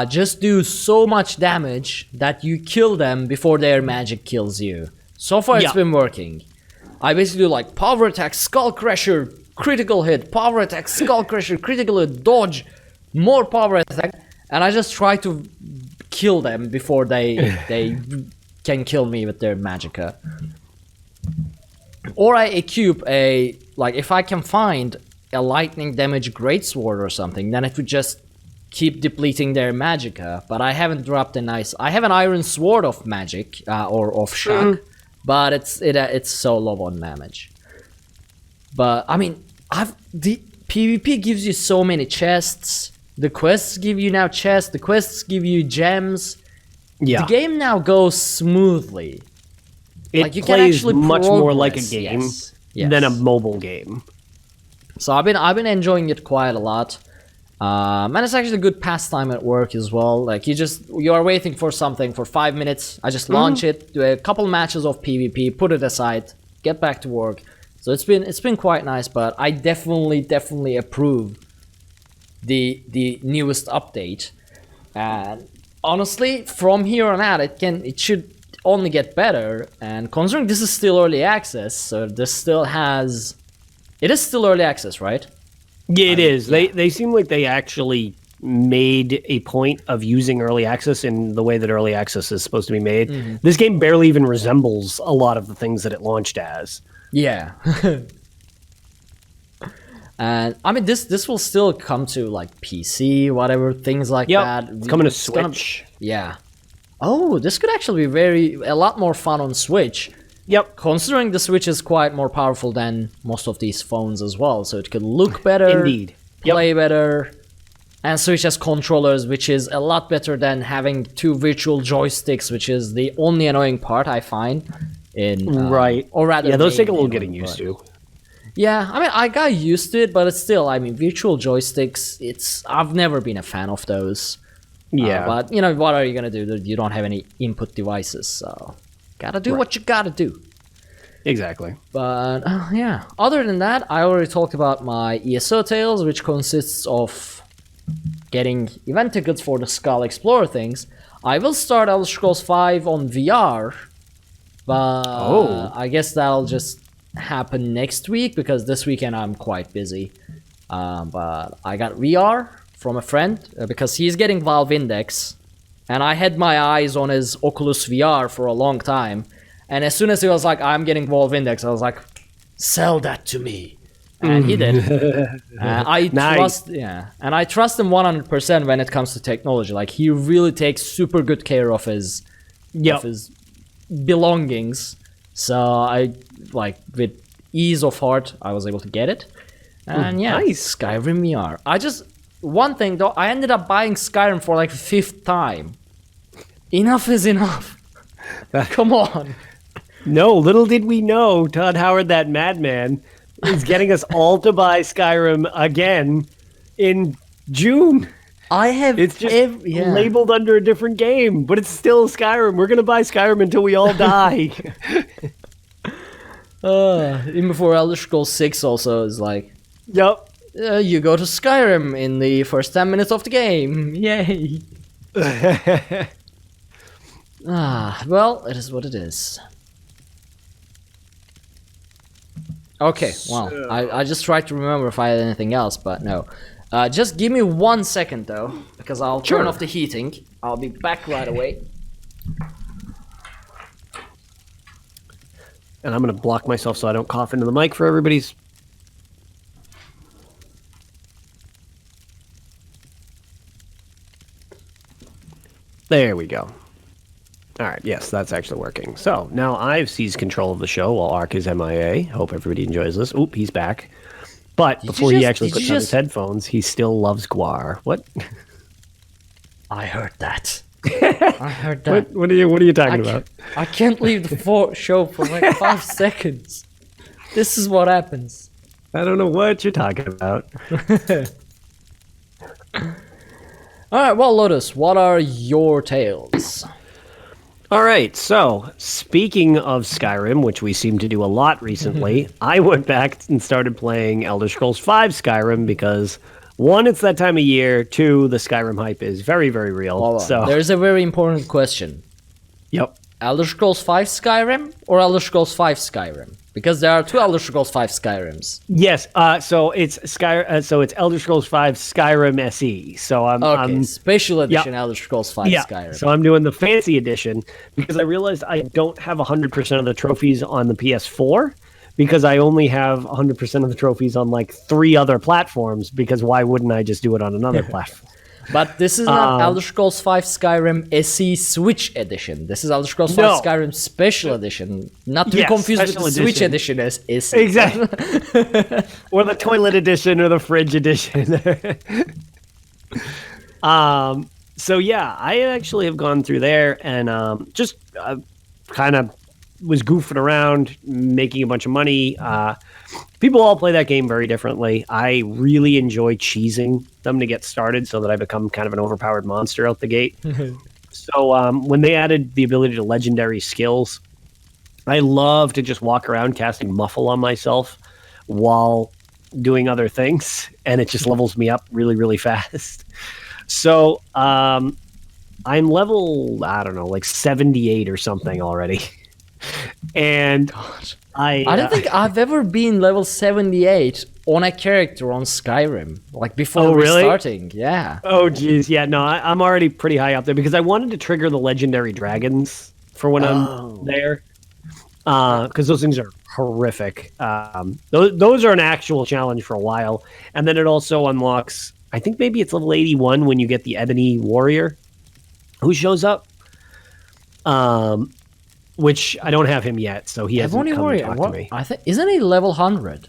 just do so much damage that you kill them before their magic kills you. So far, it's been working. I basically do like power attack, skull crusher, critical hit, power attack, skull crusher, critical hit, dodge, more power attack, and I just try to kill them before they can kill me with their magicka. Or I equip if I can find a lightning damage greatsword or something, then it would just keep depleting their magicka. But I haven't dropped I have an iron sword of magic or of shock, but it's so low on damage. But I mean, the PvP gives you so many chests. The quests give you now chests. The quests give you gems. Yeah. The game now goes smoothly. It plays much more like a game than a mobile game. So I've been enjoying it quite a lot. And it's actually a good pastime at work as well. Like you are waiting for something for 5 minutes. I just launch it, do a couple matches of PvP, put it aside, get back to work. So it's been quite nice, but I definitely approve the newest update. And honestly, from here on out, it should only get better. And considering this is still early access, so it is still early access, right? Yeah, it is. Yeah. They seem like they actually made a point of using early access in the way that early access is supposed to be made. Mm-hmm. This game barely even resembles a lot of the things that it launched as. Yeah. And I mean, this will still come to like PC, whatever, things like that. It's coming to Switch. Yeah. Oh, this could actually be a lot more fun on Switch. Yep. Considering the Switch is quite more powerful than most of these phones as well, so it could look better, indeed, play better, and Switch has controllers, which is a lot better than having two virtual joysticks, which is the only annoying part I find in right. Or rather, yeah, those take a little getting used to. Yeah, I mean, I got used to it, but it's still, I mean, virtual joysticks, I've never been a fan of those. Yeah. But, you know, what are you going to do? You don't have any input devices, so gotta do what you gotta do. Exactly. But, yeah. Other than that, I already talked about my ESO Tales, which consists of getting event tickets for the Skull Explorer things. I will start Elder Scrolls 5 on VR, but I guess that'll just happen next week, because this weekend I'm quite busy. But I got VR from a friend because he's getting Valve Index, and I had my eyes on his Oculus VR for a long time, and as soon as he was like, I'm getting Valve Index, I was like, sell that to me. And he did. I trust him 100% when it comes to technology. Like, he really takes super good care of his belongings. So I, like, with ease of heart, I was able to get it. And nice. Skyrim VR. One thing though, I ended up buying Skyrim for like the 5th time. Enough is enough. Come on. No, little did we know Todd Howard, that madman, is getting us all to buy Skyrim again in June. It's just labeled under a different game, but it's still Skyrim. We're gonna buy Skyrim until we all die. Even before Elder Scrolls 6 also is like, yep. You go to Skyrim in the first 10 minutes of the game. Yay. Well, it is what it is. Okay, well, I just tried to remember if I had anything else, but no. Just give me 1 second, though, because I'll turn off the heating. I'll be back right away. And I'm going to block myself so I don't cough into the mic for everybody's. There we go. All right, yes, that's actually working. So now I've seized control of the show while Ark is MIA. Hope everybody enjoys this. Oop, he's back. But before he actually puts on his headphones, he still loves Guar. What? I heard that. I heard that. What are you talking about? I can't leave the show for like 5 seconds. This is what happens. I don't know what you're talking about. All right, well, Lotus, what are your tales? All right, so speaking of Skyrim, which we seem to do a lot recently, I went back and started playing Elder Scrolls V Skyrim because, one, it's that time of year. Two, the Skyrim hype is very, very real. Hold on. So, There's a very important question. yep. Elder Scrolls V Skyrim or Elder Scrolls V Skyrim? Because there are two Elder Scrolls V Skyrims. Yes, so it's it's Elder Scrolls V Skyrim SE. So I'm Special Edition Elder Scrolls V Skyrim. So I'm doing the fancy edition because I realized I don't have 100% of the trophies on the PS4 because I only have 100% of the trophies on like 3 other platforms because why wouldn't I just do it on another platform? But this is not Elder Scrolls V Skyrim SE Switch Edition. This is Elder Scrolls V Skyrim Special Edition. Not to be confused with the Switch Edition as SE. Exactly. Or the Toilet Edition or the Fridge Edition. So yeah, I actually have gone through there and just kind of was goofing around, making a bunch of money. People all play that game very differently. I really enjoy cheesing them to get started so that I become kind of an overpowered monster out the gate. So when they added the ability to legendary skills, I love to just walk around casting Muffle on myself while doing other things, and it just levels me up really, really fast. So I'm level, I don't know, like 78 or something already. And I don't think I've ever been level 78 on a character on Skyrim, like before restarting. Yeah. Oh, geez. Yeah, no, I'm already pretty high up there because I wanted to trigger the legendary dragons for when I'm there. Because those things are horrific. Those are an actual challenge for a while. And then it also unlocks, I think maybe it's level 81 when you get the Ebony Warrior who shows up. Which I don't have him yet, so he hasn't come to talk to me. I think isn't he level 100?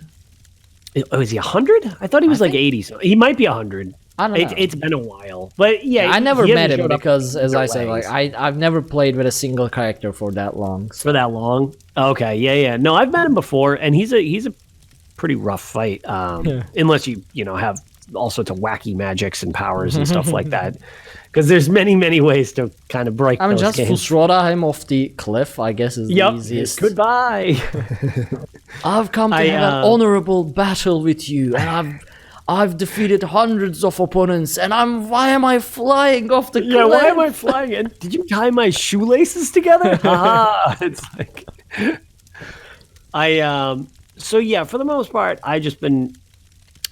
Oh, is he 100? I thought he was like 80. So he might be 100. I don't know. It's been a while, but yeah, I never met him because, as I said, like I've never played with a single character for that long. So. For that long? Okay, yeah. No, I've met him before, and he's a pretty rough fight. Unless you have all sorts of wacky magics and powers and stuff like that. Because there's many ways to kind of break those just games. Full him off the cliff, I guess, is the easiest. Goodbye. I've come to have an honorable battle with you, and I've defeated hundreds of opponents, and why am I flying off the cliff? Yeah, why am I flying? And did you tie my shoelaces together? It's like so yeah, for the most part, I just been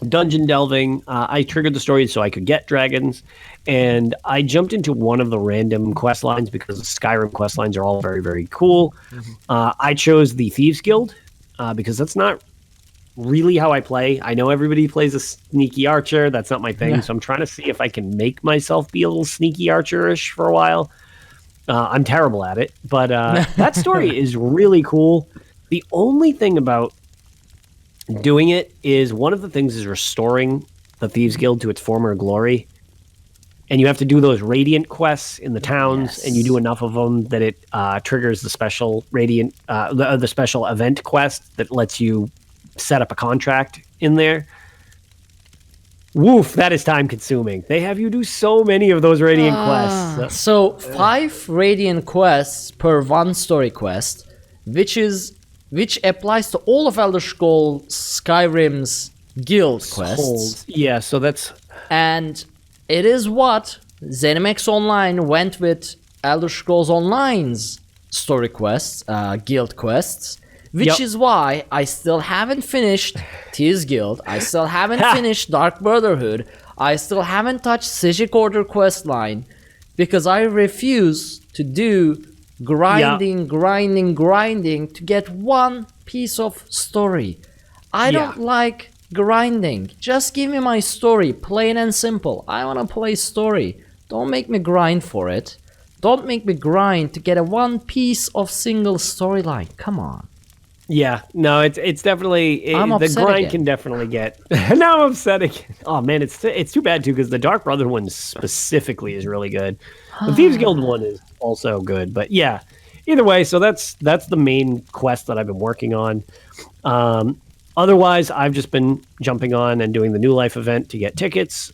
dungeon delving. I triggered the story so I could get dragons, and I jumped into one of the random quest lines because the Skyrim quest lines are all very, very cool. I chose the Thieves Guild because that's not really how I play. I know everybody plays a sneaky archer. That's not my thing. So I'm trying to see if I can make myself be a little sneaky archer-ish for a while. I'm terrible at it, but that story is really cool. The only thing about doing it is one of the things is restoring the Thieves Guild to its former glory. And you have to do those radiant quests in the towns, and you do enough of them that it triggers the special radiant, the special event quest that lets you set up a contract in there. Woof, that is time consuming. They have you do so many of those radiant quests. So 5 radiant quests per 1 story quest, which applies to all of Elder Scrolls Skyrim's guild quests. Yeah, so that's... And it is what ZeniMax Online went with Elder Scrolls Online's story quests, guild quests, which is why I still haven't finished Thieves Guild, I still haven't finished Dark Brotherhood, I still haven't touched Sijik Order questline, because I refuse to do grinding to get one piece of story. I don't like grinding. Just give me my story, plain and simple. I want to play story. Don't make me grind for it. Don't make me grind to get a one piece of single storyline. Come on. Yeah, no, it's definitely the grind can definitely get. Now I'm upset again. Oh man, it's too bad too because the Dark Brother one specifically is really good. The Thieves Guild one is also good, but yeah, either way. So that's the main quest that I've been working on. Otherwise, I've just been jumping on and doing the New Life event to get tickets.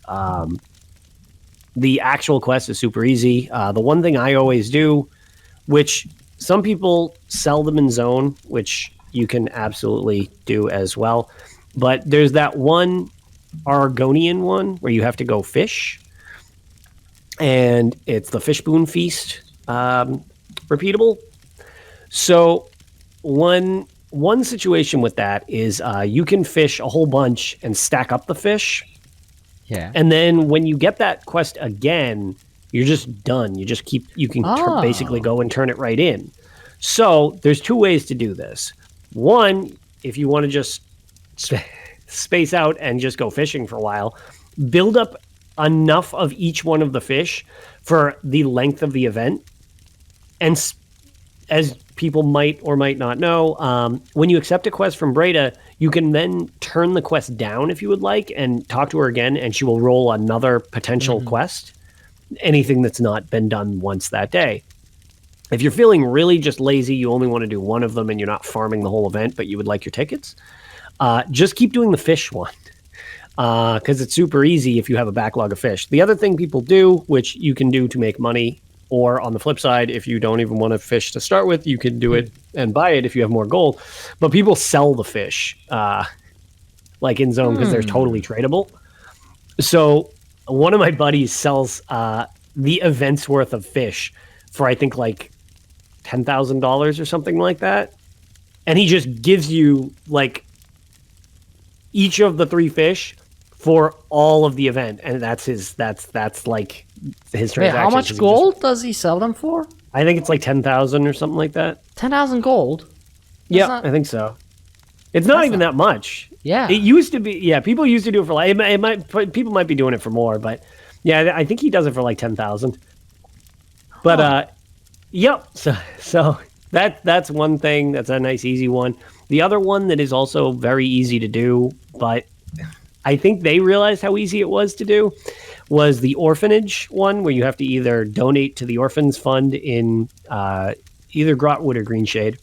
The actual quest is super easy. The one thing I always do, which some people sell them in Zone, which you can absolutely do as well. But there's that one Argonian one where you have to go fish. And it's the Fishboon Feast repeatable. So one situation with that is you can fish a whole bunch and stack up the fish. Yeah. And then when you get that quest again, you're just done. You can basically go and turn it right in. So there's two ways to do this. One, if you want to just space out and just go fishing for a while, build up enough of each one of the fish for the length of the event. And as people might or might not know, when you accept a quest from Breda, you can then turn the quest down if you would like and talk to her again, and she will roll another potential quest, anything that's not been done once that day. If you're feeling really just lazy, you only want to do one of them and you're not farming the whole event, but you would like your tickets, just keep doing the fish one, because it's super easy if you have a backlog of fish. The other thing people do, which you can do to make money, or on the flip side, if you don't even want to fish to start with, you can do it and buy it if you have more gold. But people sell the fish, like in Zone, because they're totally tradable. So one of my buddies sells the event's worth of fish for, I think, like $10,000 or something like that. And he just gives you like each of the 3 fish for all of the event, and that's like his transaction. Wait, how much gold does he sell them for? I think it's like 10,000 or something like that. 10,000 gold? I think so. It's not even that much. Yeah, it used to be. Yeah, people used to do it for like people might be doing it for more, but yeah, I think he does it for like 10,000. But yep. So that's one thing. That's a nice easy one. The other one that is also very easy to do, but I think they realized how easy it was to do, was the Orphanage one, where you have to either donate to the Orphans Fund in either Grotwood or Greenshade,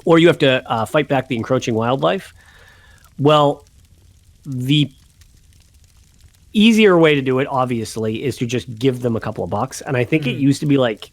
or you have to fight back the encroaching wildlife. Well, the easier way to do it, obviously, is to just give them a couple of bucks. And I think it used to be like,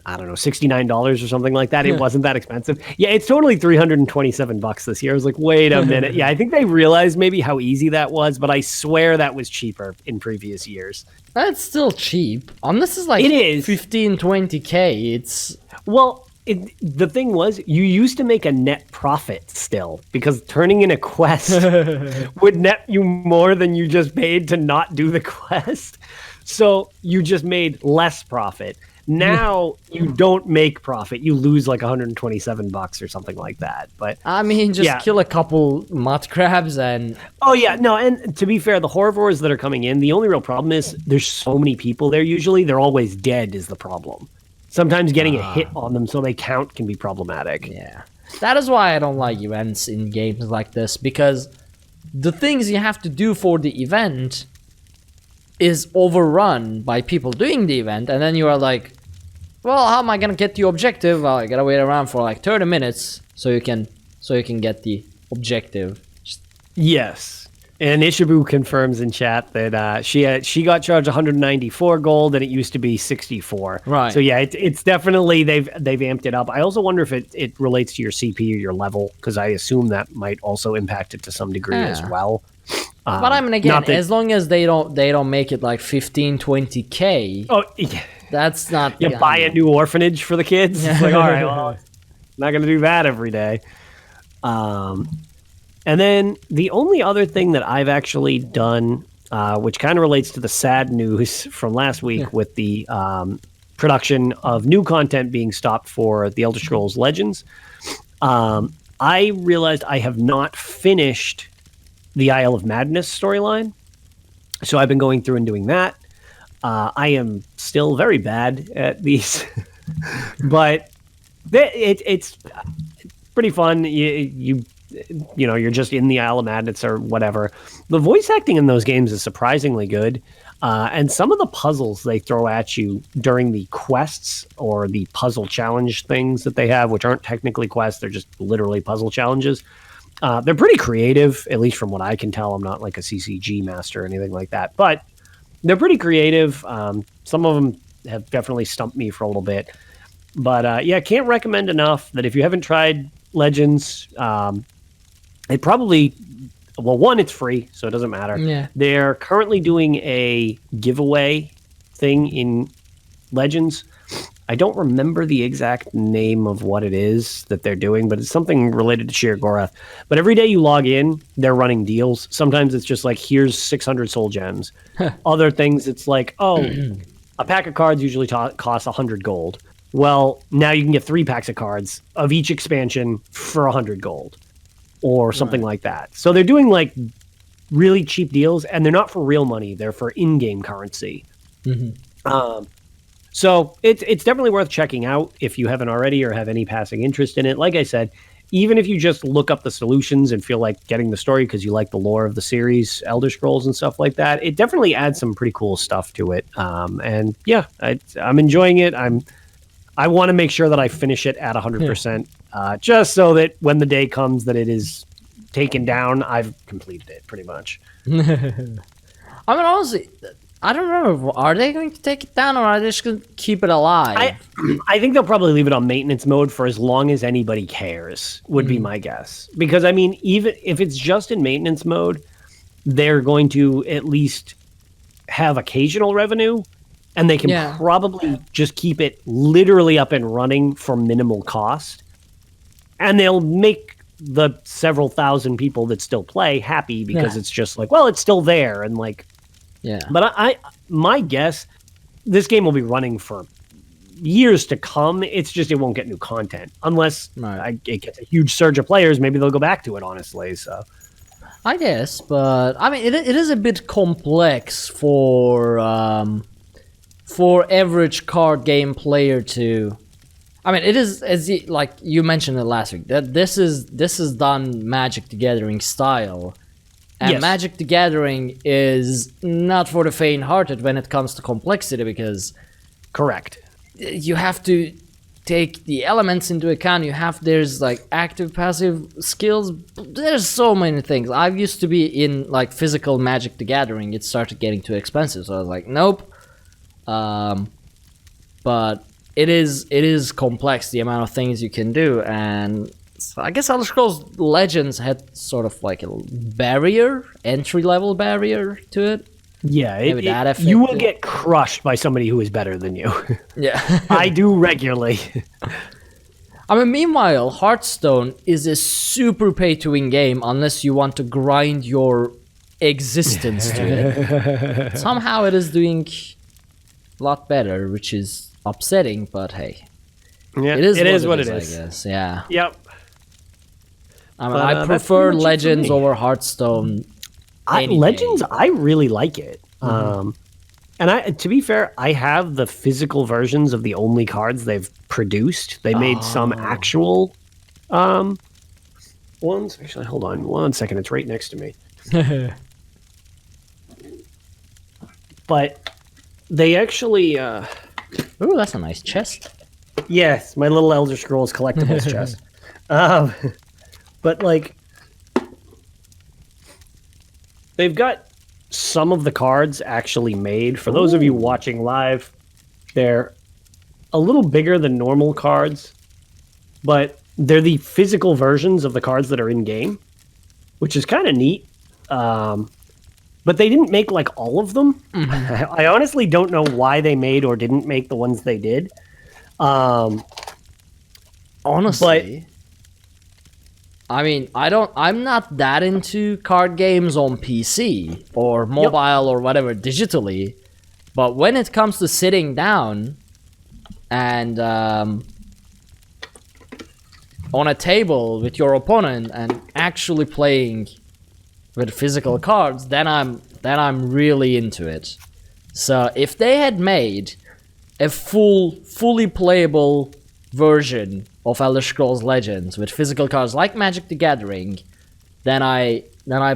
I don't know, $69 or something like that. It wasn't that expensive. Yeah, it's totally $327 this year. I was like, wait a minute. Yeah, I think they realized maybe how easy that was, but I swear that was cheaper in previous years. That's still cheap. This is like, it is 15, 20K. It's... Well, the thing was, you used to make a net profit still, because turning in a quest would net you more than you just paid to not do the quest. So you just made less profit. Now you don't make profit. You lose like $127 or something like that. But I mean, just kill a couple mud crabs and... Oh, yeah. No, and to be fair, the Horvors that are coming in, the only real problem is there's so many people there usually. They're always dead is the problem. Sometimes getting a hit on them so they count can be problematic. Yeah. That is why I don't like events in games like this, because the things you have to do for the event is overrun by people doing the event, and then you are like, well, how am I gonna get the objective? Well, I gotta wait around for like 30 minutes so you can get the objective. Yes. And Ishibu confirms in chat that she got charged 194 gold, and it used to be 64. Right. So yeah, it's definitely they've amped it up. I also wonder if it relates to your CP or your level, because I assume that might also impact it to some degree as well. But I mean, again, as long as they don't make it like 15, 20K. Oh, yeah. That's not... You buy a new orphanage for the kids? It's like, all right, well, I'm not going to do that every day. And then the only other thing that I've actually done, which kind of relates to the sad news from last week with the production of new content being stopped for the Elder Scrolls Legends, I realized I have not finished the Isle of Madness storyline. So I've been going through and doing that. I am still very bad at these, but it's pretty fun. You know, you're just in the Isle of Madness or whatever. The voice acting in those games is surprisingly good. And some of the puzzles they throw at you during the quests or the puzzle challenge things that they have, which aren't technically quests, they're just literally puzzle challenges. They're pretty creative, at least from what I can tell. I'm not like a CCG master or anything like that. But they're pretty creative. Some of them have definitely stumped me for a little bit. But yeah, can't recommend enough that if you haven't tried Legends, it probably, well, one, it's free, so it doesn't matter. Yeah. They're currently doing a giveaway thing in Legends. I don't remember the exact name of what it is that they're doing, but it's something related to Sheer Gorath. But every day you log in, they're running deals. Sometimes it's just like, here's 600 soul gems. Other things, it's like, oh, a pack of cards usually costs 100 gold. Well, now you can get 3 packs of cards of each expansion for 100 gold or something like that. So they're doing like really cheap deals, and they're not for real money. They're for in-game currency. So it's definitely worth checking out if you haven't already or have any passing interest in it. Like I said, even if you just look up the solutions and feel like getting the story because you like the lore of the series, Elder Scrolls and stuff like that, it definitely adds some pretty cool stuff to it. And yeah, I'm enjoying it. I want to make sure that I finish it at 100%, just so that when the day comes that it is taken down, I've completed it pretty much. I mean, honestly, I don't know. Are they going to take it down, or are they just going to keep it alive? I think they'll probably leave it on maintenance mode for as long as anybody cares, would be my guess. Because, I mean, even if it's just in maintenance mode, they're going to at least have occasional revenue, and they can probably just keep it literally up and running for minimal cost. And they'll make the several thousand people that still play happy because it's just like, well, it's still there. And like, but my guess, this game will be running for years to come. It's just, it won't get new content unless it gets a huge surge of players. Maybe they'll go back to it, honestly. So I guess, but I mean, it is a bit complex for average card game player to. I mean, it is, as like you mentioned it last week, that this is done Magic the Gathering style, and Magic the Gathering is not for the faint-hearted when it comes to complexity, because you have to take the elements into account. There's like active, passive skills. There's so many things. I used to be in like physical Magic the Gathering. It started getting too expensive, so I was like, nope. But it is complex, the amount of things you can do, and so I guess Elder Scrolls Legends had sort of like a entry-level barrier to it. Yeah, you will get crushed by somebody who is better than you. Yeah. I do regularly. I mean, meanwhile, Hearthstone is a super pay-to-win game unless you want to grind your existence to it. Somehow it is doing a lot better, which is upsetting, but hey, it is what it is, I guess. Yeah. Yep. I mean, I prefer Legends over Hearthstone. Legends, I really like it. And to be fair, I have the physical versions of the only cards they've produced. They made some actual ones. Actually, hold on 1 second. It's right next to me. But they actually. Ooh, that's a nice chest. Yes, my little Elder Scrolls collectibles chest. But like, they've got some of the cards actually made. For those of you watching live, they're a little bigger than normal cards, but they're the physical versions of the cards that are in game, which is kind of neat. But they didn't make like all of them. I honestly don't know why they made or didn't make the ones they did. Honestly, I mean, I'm not that into card games on PC or mobile or whatever digitally, but when it comes to sitting down and on a table with your opponent and actually playing with physical cards, then I'm really into it. So if they had made a fully playable version of Elder Scrolls Legends with physical cards like Magic the Gathering, then I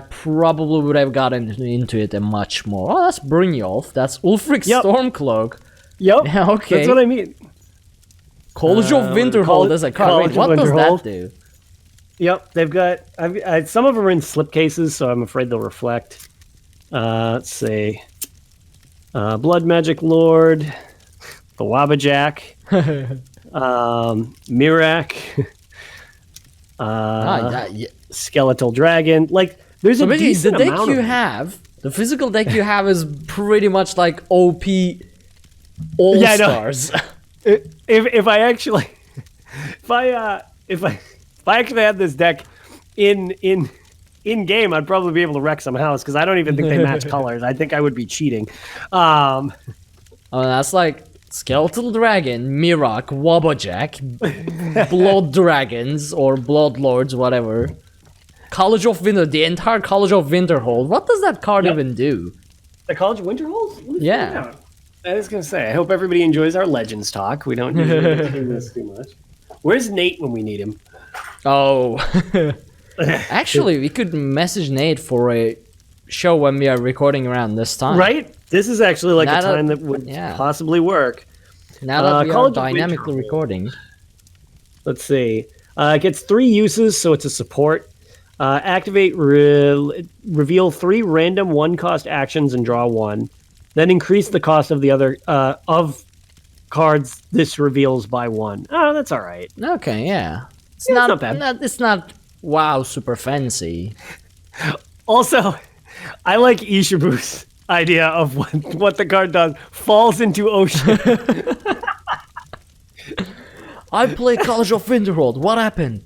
probably would have gotten into it a much more. Oh, that's Brynjolf. That's Ulfric's Stormcloak. Yep. Yeah, okay. That's what I mean. College of Winterhold as a card. Wait, what does that do? Yep, they've got. Some of them are in slipcases, so I'm afraid they'll reflect. Let's see. Blood Magic Lord, the Wabbajack, Mirak, Skeletal Dragon. Like, there's a decent the deck amount you of have, the physical deck you have is pretty much like OP All-Stars. If I actually had this deck in game, I'd probably be able to wreck some house because I don't even think they match colors. I think I would be cheating. Oh, that's like Skeletal Dragon, Mirak, Wabbajack, Blood Dragons or Blood Lords, whatever. College of Winter, the entire College of Winterhold. What does that card even do? The College of Winterhold? Yeah. I was gonna say, I hope everybody enjoys our Legends talk. We don't usually do this too much. Where's Nate when we need him? Oh. Actually, we could message Nate for a show when we are recording around this time. Right? This is actually like a time that would possibly work. Now that we are dynamically recording. Let's see. It gets 3 uses, so it's a support. Activate, reveal 3 random 1-cost actions and draw 1. Then increase the cost of the other of cards this reveals by 1. Oh, that's all right. Okay, yeah. It's not bad. It's not wow super fancy. Also, I like Ishibu's idea of what the card does. Falls into ocean. I played College of Winterhold. What happened?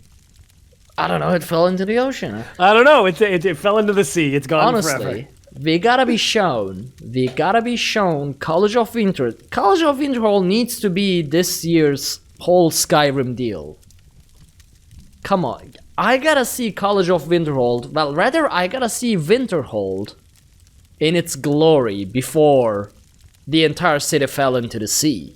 I don't know. It fell into the ocean. I don't know. It fell into the sea. It's gone forever. Honestly, we gotta be shown. College of Winterhold needs to be this year's whole Skyrim deal. Come on. I gotta see College of Winterhold. Well, rather, I gotta see Winterhold in its glory before the entire city fell into the sea.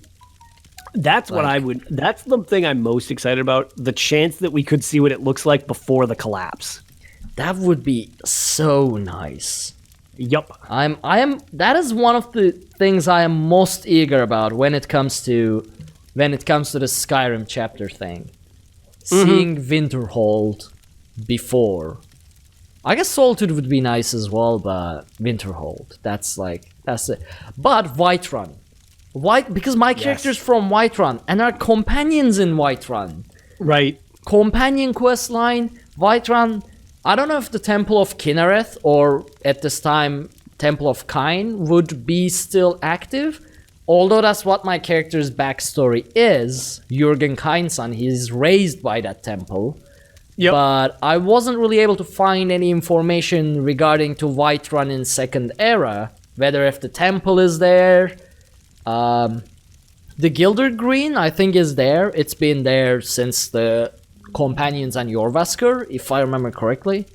That's what I would. That's the thing I'm most excited about. The chance that we could see what it looks like before the collapse. That would be so nice. Yup. That is one of the things I am most eager about when it comes to the Skyrim chapter thing. Seeing Winterhold before. I guess Solitude would be nice as well, but Winterhold. That's it. But Whiterun. Because my character's from Whiterun and our companions in Whiterun. Right. Companion quest line, Whiterun. I don't know if the Temple of Kinnereth or at this time Temple of Kine would be still active. Although that's what my character's backstory is. Jürgen Kine's son, he's raised by that temple. Yep. But I wasn't really able to find any information regarding to Whiterun in Second Era. Whether if the temple is there. The Gilded Green, I think, is there. It's been there since the Companions and Jorvaskr, if I remember correctly.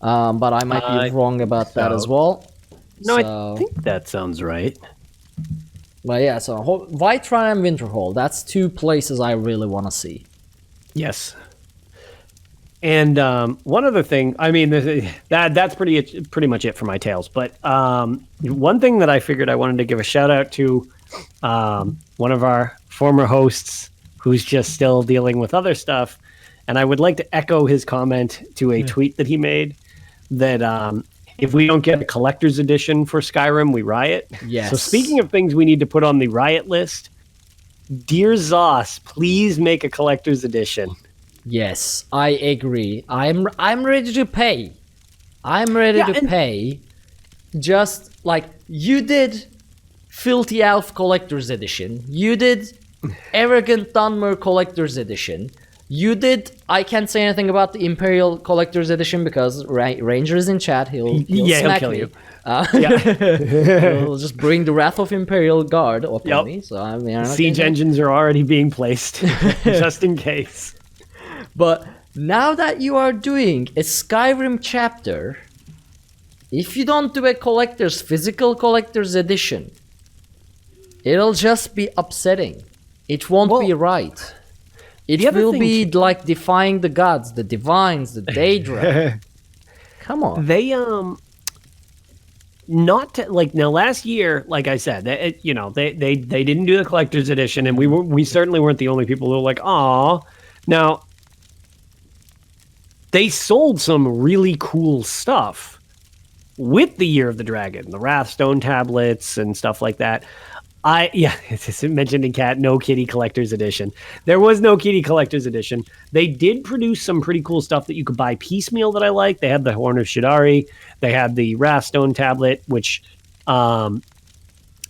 But I might be wrong about that as well. No, I think that sounds right. But yeah, so Whiterun and Winterhold, that's 2 places I really want to see. Yes. And one other thing, I mean, that's pretty much it for my tales. But one thing that I figured I wanted to give a shout out to one of our former hosts who's just still dealing with other stuff. And I would like to echo his comment to a tweet that he made that if we don't get a collector's edition for Skyrim, we riot. Yes. So speaking of things we need to put on the riot list, dear Zos, please make a collector's edition. Yes, I agree. I'm ready to pay. I'm ready to pay. Just like you did Filthy Elf Collector's Edition. You did Arrogant Dunmer Collector's Edition. You did... I can't say anything about the Imperial Collector's Edition because Ranger is in chat. He'll smack kill me. you. He'll just bring the Wrath of Imperial Guard upon me. So Siege engines are already being placed, just in case. But now that you are doing a Skyrim chapter, if you don't do a physical collector's edition, it'll just be upsetting. It won't be right. It will be like defying the gods, the divines, the Daedra. Come on. They now last year, like I said, they didn't do the collector's edition, and we certainly weren't the only people who were like, "Aw." Now they sold some really cool stuff with the Year of the Dragon, the Wrathstone tablets and stuff like that. It's mentioned in Cat, no Kitty Collector's Edition. There was no Kitty Collector's Edition. They did produce some pretty cool stuff that you could buy piecemeal that I like. They had the Horn of Shidari. They had the Wrathstone tablet, which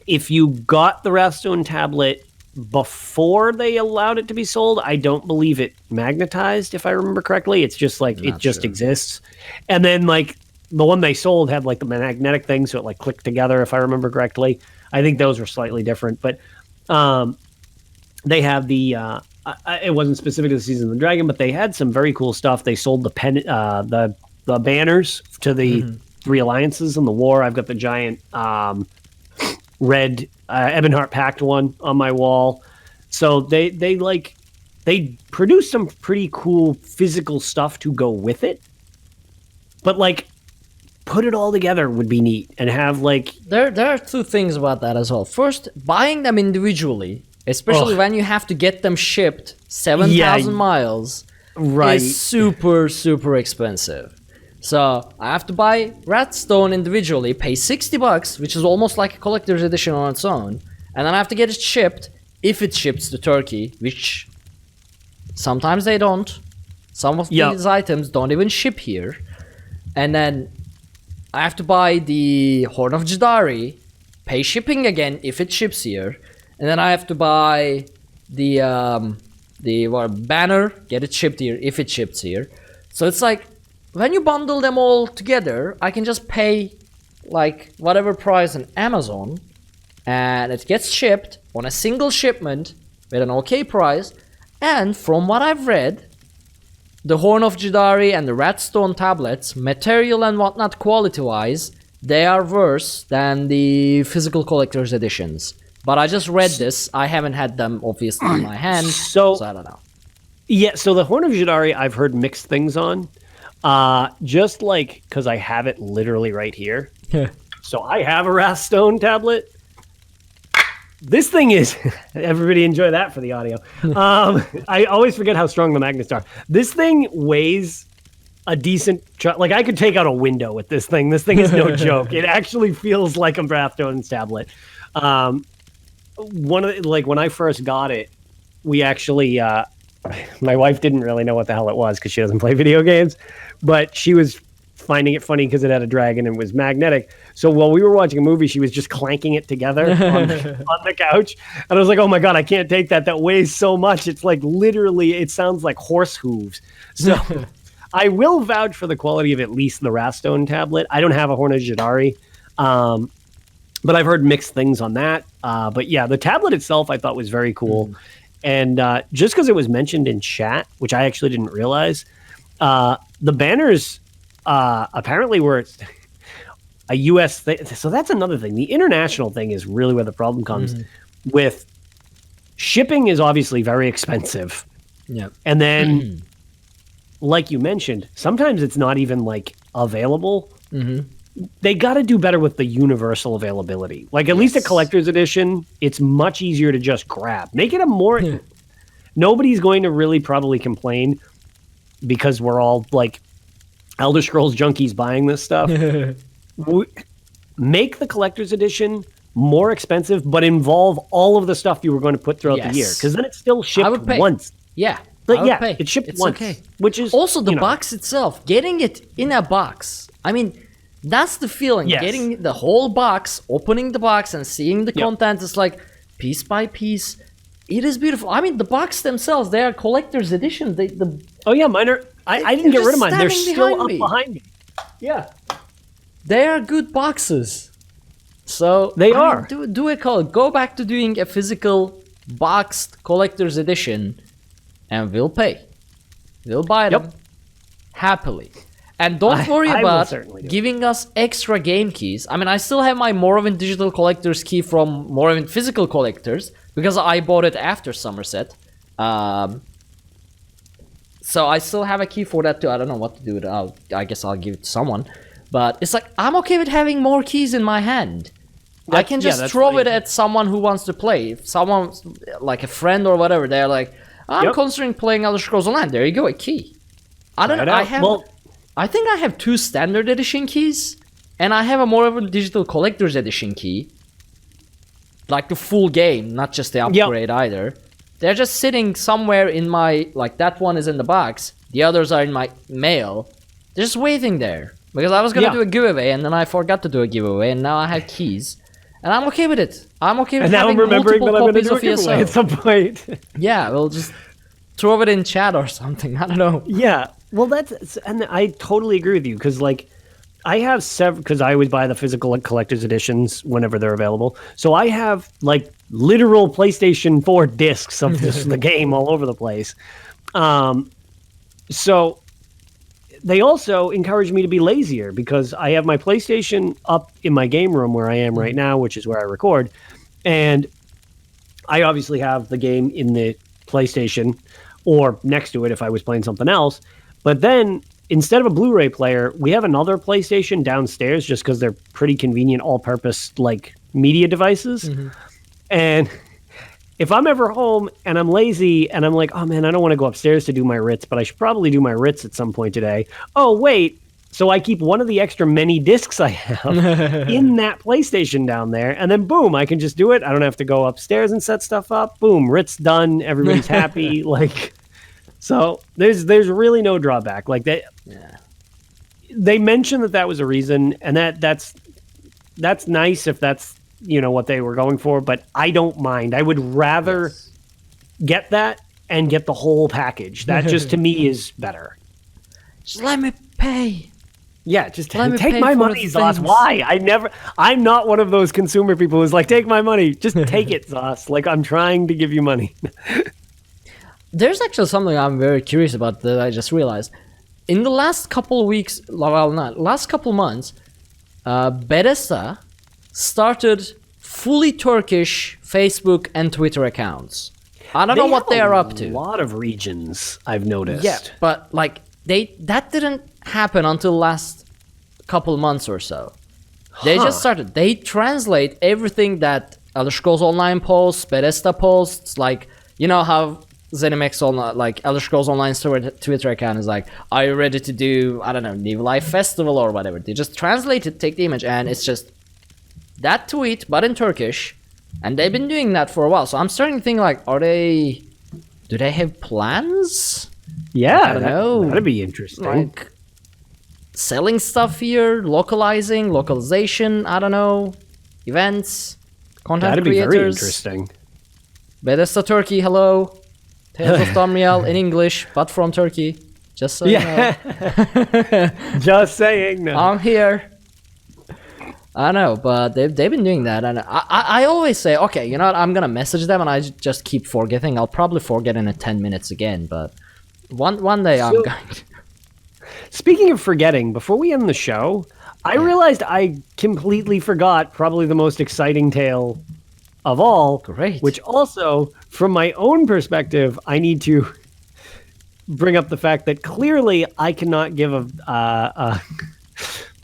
if you got the Wrathstone tablet before they allowed it to be sold, I don't believe it magnetized, if I remember correctly. It's just like, it just exists. And then like the one they sold had like the magnetic thing, so it like clicked together, if I remember correctly. I think those were slightly different, but they have the it wasn't specific to the Season of the Dragon, but they had some very cool stuff. They sold the banners to the three alliances in the war. I've got the giant red Ebonheart Pact one on my wall. So they produced some pretty cool physical stuff to go with it, but like, put it all together would be neat and have like... There are two things about that as well. First, buying them individually, especially when you have to get them shipped 7,000 miles, is super, super expensive. So I have to buy Wrathstone individually, pay $60, which is almost like a collector's edition on its own, and then I have to get it shipped, if it ships to Turkey, which sometimes they don't. Some of these items don't even ship here. And then I have to buy the Horn of Jadari, pay shipping again if it ships here, and then I have to buy the banner, get it shipped here if it ships here. So it's like, when you bundle them all together, I can just pay like whatever price on Amazon, and it gets shipped on a single shipment with an okay price. And from what I've read, the Horn of Jadari and the Wrathstone tablets, material and whatnot quality-wise, they are worse than the physical collector's editions. But I just read this. I haven't had them, obviously, in my hand, so I don't know. Yeah, so the Horn of Jadari, I've heard mixed things on. Just like, because I have it literally right here. So I have a Wrathstone tablet. This thing is, everybody enjoy that for the audio. I always forget how strong the magnets are. This thing weighs a decent, like I could take out a window with this thing. This thing is no joke. It actually feels like a Wrathstone's tablet. One of the, like when I first got it, we actually, my wife didn't really know what the hell it was because she doesn't play video games, but she was finding it funny because it had a dragon and was magnetic. So while we were watching a movie, she was just clanking it together on the couch. And I was like, oh my God, I can't take that. That weighs so much. It's like literally, it sounds like horse hooves. So I will vouch for the quality of at least the Wrathstone tablet. I don't have a Horn of Jadari, but I've heard mixed things on that. But yeah, the tablet itself I thought was very cool. And just because it was mentioned in chat, which I actually didn't realize, the banners apparently were a U.S. thing. So that's another thing. The international thing is really where the problem comes with shipping is obviously very expensive. Yeah. And then, like you mentioned, sometimes it's not even like available. They got to do better with the universal availability. Like at least a collector's edition, it's much easier to just grab. Make it a more... Nobody's going to really probably complain because we're all like Elder Scrolls junkies buying this stuff. Make the collector's edition more expensive, but involve all of the stuff you were going to put throughout the year. Because then it's still shipped once. Yeah. But yeah, it's shipped once. Okay. Which is... Also, the box itself, getting it in a box. I mean... That's the feeling. Getting the whole box, opening the box and seeing the content is like piece by piece. It is beautiful. I mean, the box themselves, they are collector's edition. Oh yeah, mine are... I didn't get rid of mine. They're still up behind me. Yeah. They are good boxes. So they are. Do a call. Go back to doing a physical boxed collector's edition and we'll pay. We'll buy them happily. And don't worry about giving us extra game keys. I mean, I still have my Morrowind Digital Collector's key from Morrowind Physical Collectors because I bought it after Somerset. So I still have a key for that too. I don't know what to do with it. I guess I'll give it to someone. But it's like, I'm okay with having more keys in my hand. I can just throw it at someone who wants to play. If someone, like a friend or whatever, they're like, I'm considering playing Elder Scrolls Online. There you go, a key. I don't know. I think I have 2 standard edition keys and I have a more of a digital collector's edition key, like the full game, not just the upgrade either. They're just sitting somewhere in my, like that one is in the box, the others are in my mail. They're just waiting there because I was gonna do a giveaway and then I forgot to do a giveaway, and now I have keys, and I'm okay with it. I'm okay with having multiple copies of ESO at some point. Yeah, we'll just throw it in chat or something. I don't know. Yeah, well, and I totally agree with you because like I have several, because I always buy the physical collector's editions whenever they're available. So I have like literal PlayStation 4 discs of the game all over the place. So they also encourage me to be lazier because I have my PlayStation up in my game room where I am right now, which is where I record. And I obviously have the game in the PlayStation or next to it if I was playing something else. But then instead of a Blu-ray player, we have another PlayStation downstairs just because they're pretty convenient all-purpose like media devices. And if I'm ever home and I'm lazy and I'm like, oh man, I don't want to go upstairs to do my writs, but I should probably do my writs at some point today. Oh, wait. So I keep one of the extra many discs I have in that PlayStation down there. And then boom, I can just do it. I don't have to go upstairs and set stuff up. Boom, writs done. Everybody's happy. Like, so there's really no drawback. Like they mentioned that was a reason, and that's nice if that's, you know, what they were going for, but I don't mind. I would rather get that and get the whole package. That just to me is better. Just let me pay. Yeah, just take my money, Zos. Why? I'm not one of those consumer people who's like, take my money. Just take it, Zos. Like, I'm trying to give you money. There's actually something I'm very curious about that I just realized. In the last couple of weeks, well, not last couple of months, Bethesda started fully Turkish Facebook and Twitter accounts. I don't know what they are up to. A lot of regions, I've noticed. Yeah, but like that didn't happen until last couple of months or so. They just started. They translate everything that Elder Scrolls Online posts, Bethesda posts, like, you know how ZeniMax Online, like Elder Scrolls Online's Twitter account is like, are you ready to do, I don't know, New Life Festival or whatever. They just translate it, take the image, and it's just that tweet, but in Turkish. And they've been doing that for a while. So I'm starting to think like, do they have plans? Yeah, I don't know. That'd be interesting. Like selling stuff here, localization, I don't know, events, content creators. That'd be very interesting. Bethesda Turkey, hello. Tales of Tamriel in English, but from Turkey. Just so you know. Just saying. No. I'm here. I know, but they've been doing that, and I always say, okay, you know what, I'm gonna message them, and I just keep forgetting. I'll probably forget in 10 minutes again, but one day I'm going to. Speaking of forgetting, before we end the show, I realized I completely forgot probably the most exciting tale of all. Great. Which also, from my own perspective, I need to bring up the fact that clearly I cannot give a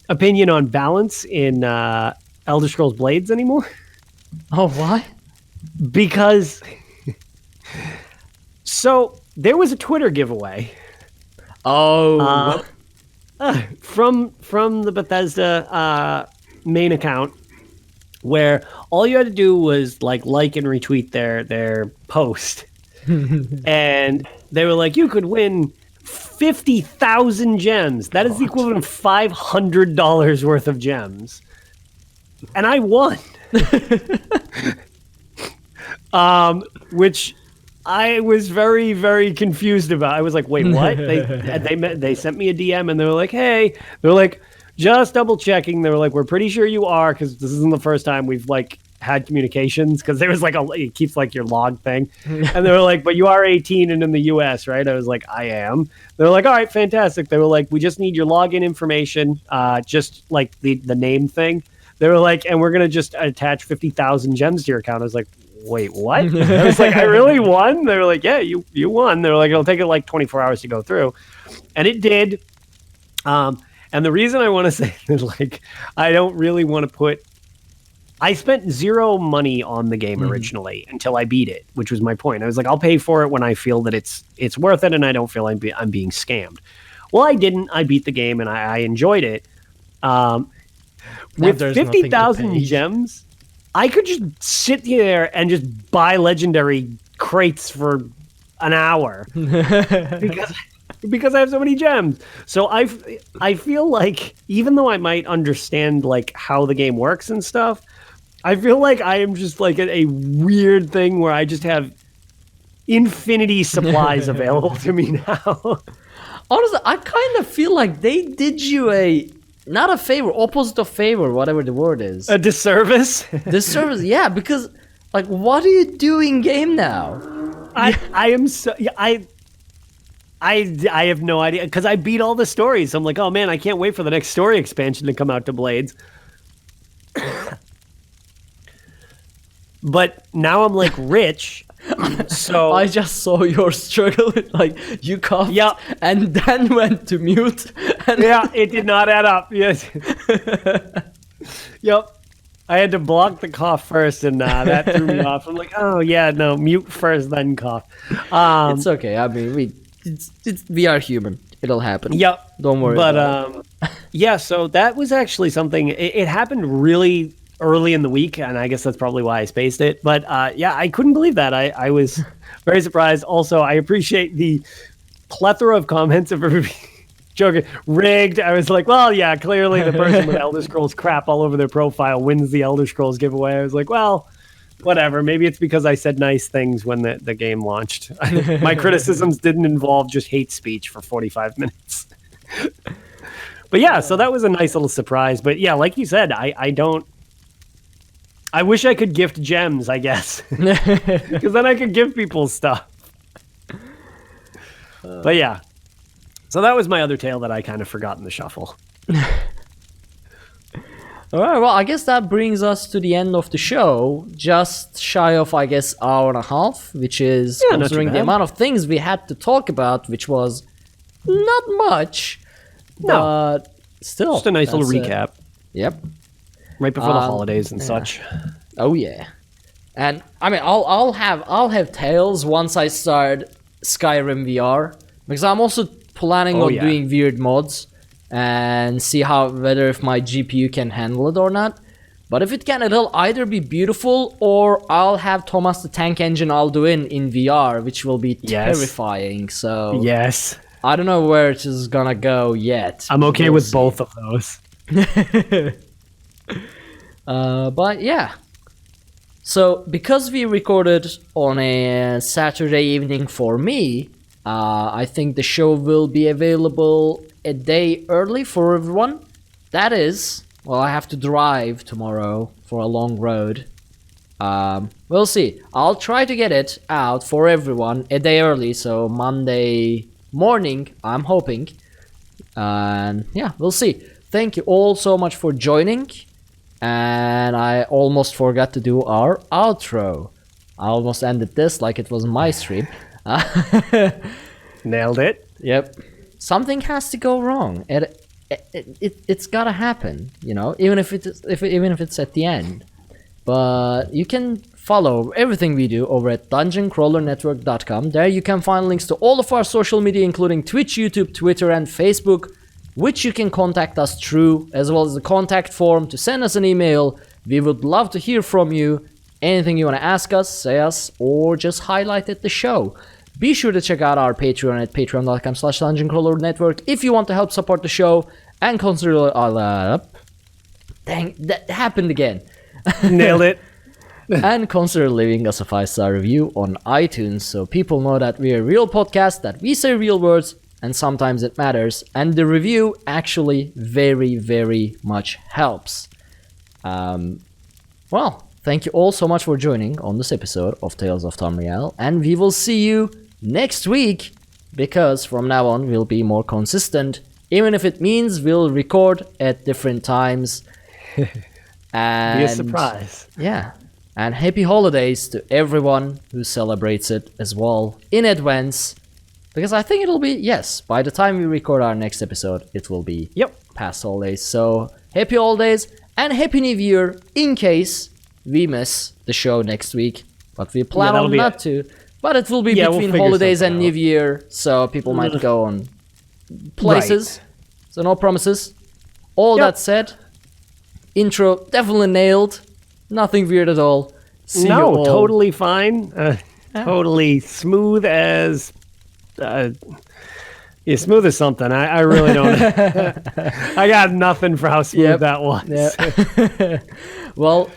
opinion on balance in Elder Scrolls Blades anymore. Oh, why? Because so there was a Twitter giveaway. Oh, from the Bethesda main account, where all you had to do was like and retweet their post, and they were like, you could win 50,000 gems. That is the equivalent of $500 worth of gems, and I won. Which I was very, very confused about. I was like, wait, what? They sent me a DM and they were like, hey, they're like, just double checking. They were like, we're pretty sure you are, because this isn't the first time we've like had communications, because there was like it keeps like your log thing. And they were like, but you are 18 and in the US, right? I was like, I am. They were like, all right, fantastic. They were like, we just need your login information, just like the name thing. They were like, and we're going to just attach 50,000 gems to your account. I was like, wait, what? I was like, I really won? They were like, yeah, you won. They were like, it'll take it like 24 hours to go through. And it did. And the reason I want to say is like, I don't really want to I spent zero money on the game originally until I beat it, which was my point. I was like, I'll pay for it when I feel that it's worth it and I don't feel I'm being scammed. Well, I didn't. I beat the game and I enjoyed it. With there's nothing to 50,000 pay. gems, I could just sit there and just buy legendary crates for an hour because I have so many gems. So I feel like even though I might understand like how the game works and stuff, I feel like I am just like a weird thing where I just have infinity supplies available to me now. Honestly, I kind of feel like they did you not a favor, opposite of favor, whatever the word is. A disservice? Disservice, yeah, because like, what do you do in game now? I am so I have no idea because I beat all the stories. I'm like, oh man, I can't wait for the next story expansion to come out to Blades. But now I'm like rich, so I just saw your struggle. Like you coughed, Yeah. and then went to mute. And yeah, it did not add up. Yes. Yep. I had to block the cough first, and that threw me off. I'm like, oh yeah, no, mute first, then cough. It's okay. I mean, we are human. It'll happen. Yep. Don't worry. But yeah, so that was actually something. It happened really early in the week, and I guess that's probably why I spaced it. But yeah, I couldn't believe that. I was very surprised. Also, I appreciate the plethora of comments of everybody joking. Rigged. I was like, well, yeah, clearly the person with Elder Scrolls crap all over their profile wins the Elder Scrolls giveaway. I was like, well, whatever. Maybe it's because I said nice things when the game launched. My criticisms didn't involve just hate speech for 45 minutes. But yeah, so that was a nice little surprise. But yeah, like you said, I wish I could gift gems, I guess. Because then I could give people stuff. But yeah. So that was my other tale that I kind of forgot in the shuffle. All right, well, I guess that brings us to the end of the show. Just shy of, I guess, hour and a half, which is, not too considering the bad. amount of things we had to talk about, which was not much. No. But still. Just a nice little that's, recap. Yep. Right before the holidays and yeah. such. Oh yeah. And I mean, I'll have tales once I start Skyrim VR, because I'm also planning on yeah. doing weird mods and see whether if my GPU can handle it or not. But if it can, it'll either be beautiful or I'll have Thomas the Tank Engine I'll do in VR, which will be Yes. terrifying. So Yes. I don't know where it is gonna go yet. I'm okay We'll with see. both of those. But yeah. So because we recorded on a Saturday evening for me, I think the show will be available a day early for everyone. That is, well, I have to drive tomorrow for a long road. We'll see. I'll try to get it out for everyone a day early, so Monday morning, I'm hoping. And yeah, we'll see. Thank you all so much for joining. And I almost forgot to do our outro. I almost ended this like it was my stream. Nailed it. Yep. Something has to go wrong. It's gotta happen, you know, even if it's at the end. But you can follow everything we do over at dungeoncrawlernetwork.com. There you can find links to all of our social media, including Twitch, YouTube, Twitter, and Facebook, which you can contact us through, as well as the contact form to send us an email. We would love to hear from you. Anything you want to ask us, say us, or just highlight at the show. Be sure to check out our Patreon at patreon.com/dungeoncrawlernetwork if you want to help support the show, and consider... dang, that happened again. Nailed it. And consider leaving us a 5-star review on iTunes so people know that we're a real podcast, that we say real words, and sometimes it matters, and the review actually very, very much helps. Well, thank you all so much for joining on this episode of Tales of Tamriel, and we will see you next week, because from now on we'll be more consistent, even if it means we'll record at different times. And Be a surprise. yeah, and happy holidays to everyone who celebrates it as well in advance. Because I think it'll be, yes, by the time we record our next episode, it will be past holidays. So, happy holidays and happy new year in case we miss the show next week. But we plan on not to. But it will be between holidays and new year, so people might go on places. Right. So no promises. All that said, Intro definitely nailed. Nothing weird at all. See you all. Totally fine. Totally smooth as... smooth as something. I really don't... I got nothing for how smooth that was. Yep. Well,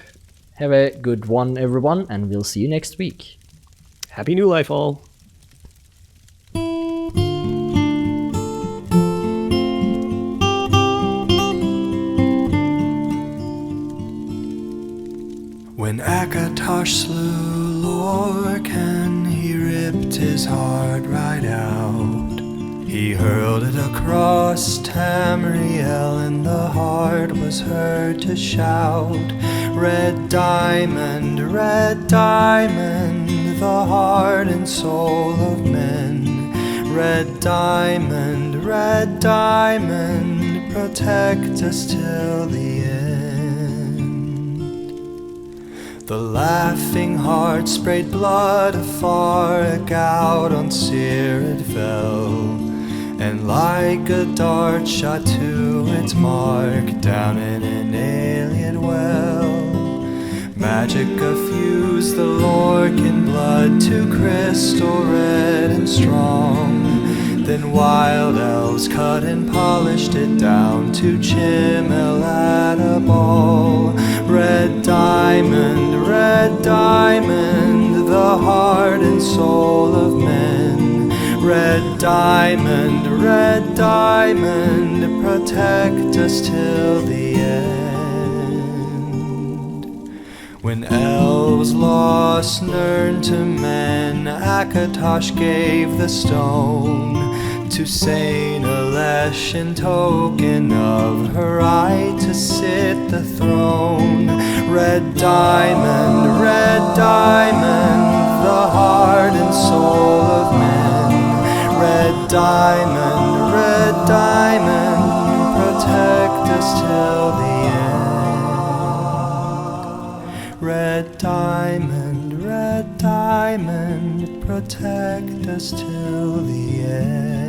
have a good one, everyone, and we'll see you next week. Happy New Life, all. When Akatosh slew Lorcan, he ripped his heart right out. He hurled it across Tamriel, and the heart was heard to shout, red diamond, the heart and soul of men. Red diamond, protect us till the end. The laughing heart sprayed blood afar, a gout on Seer it fell, and like a dart shot to its mark down in an alien well. Magic effused the Lorcan blood to crystal red and strong. Then wild elves cut and polished it down to chimel at a ball. Red diamond, the heart and soul of men. Red diamond, protect us till the end. When elves lost Nirn to men, Akatosh gave the stone to Saint Alesh in token of her right to sit the throne. Red diamond, the heart and soul of men. Red diamond, protect us till the end. Red diamond, protect us till the end.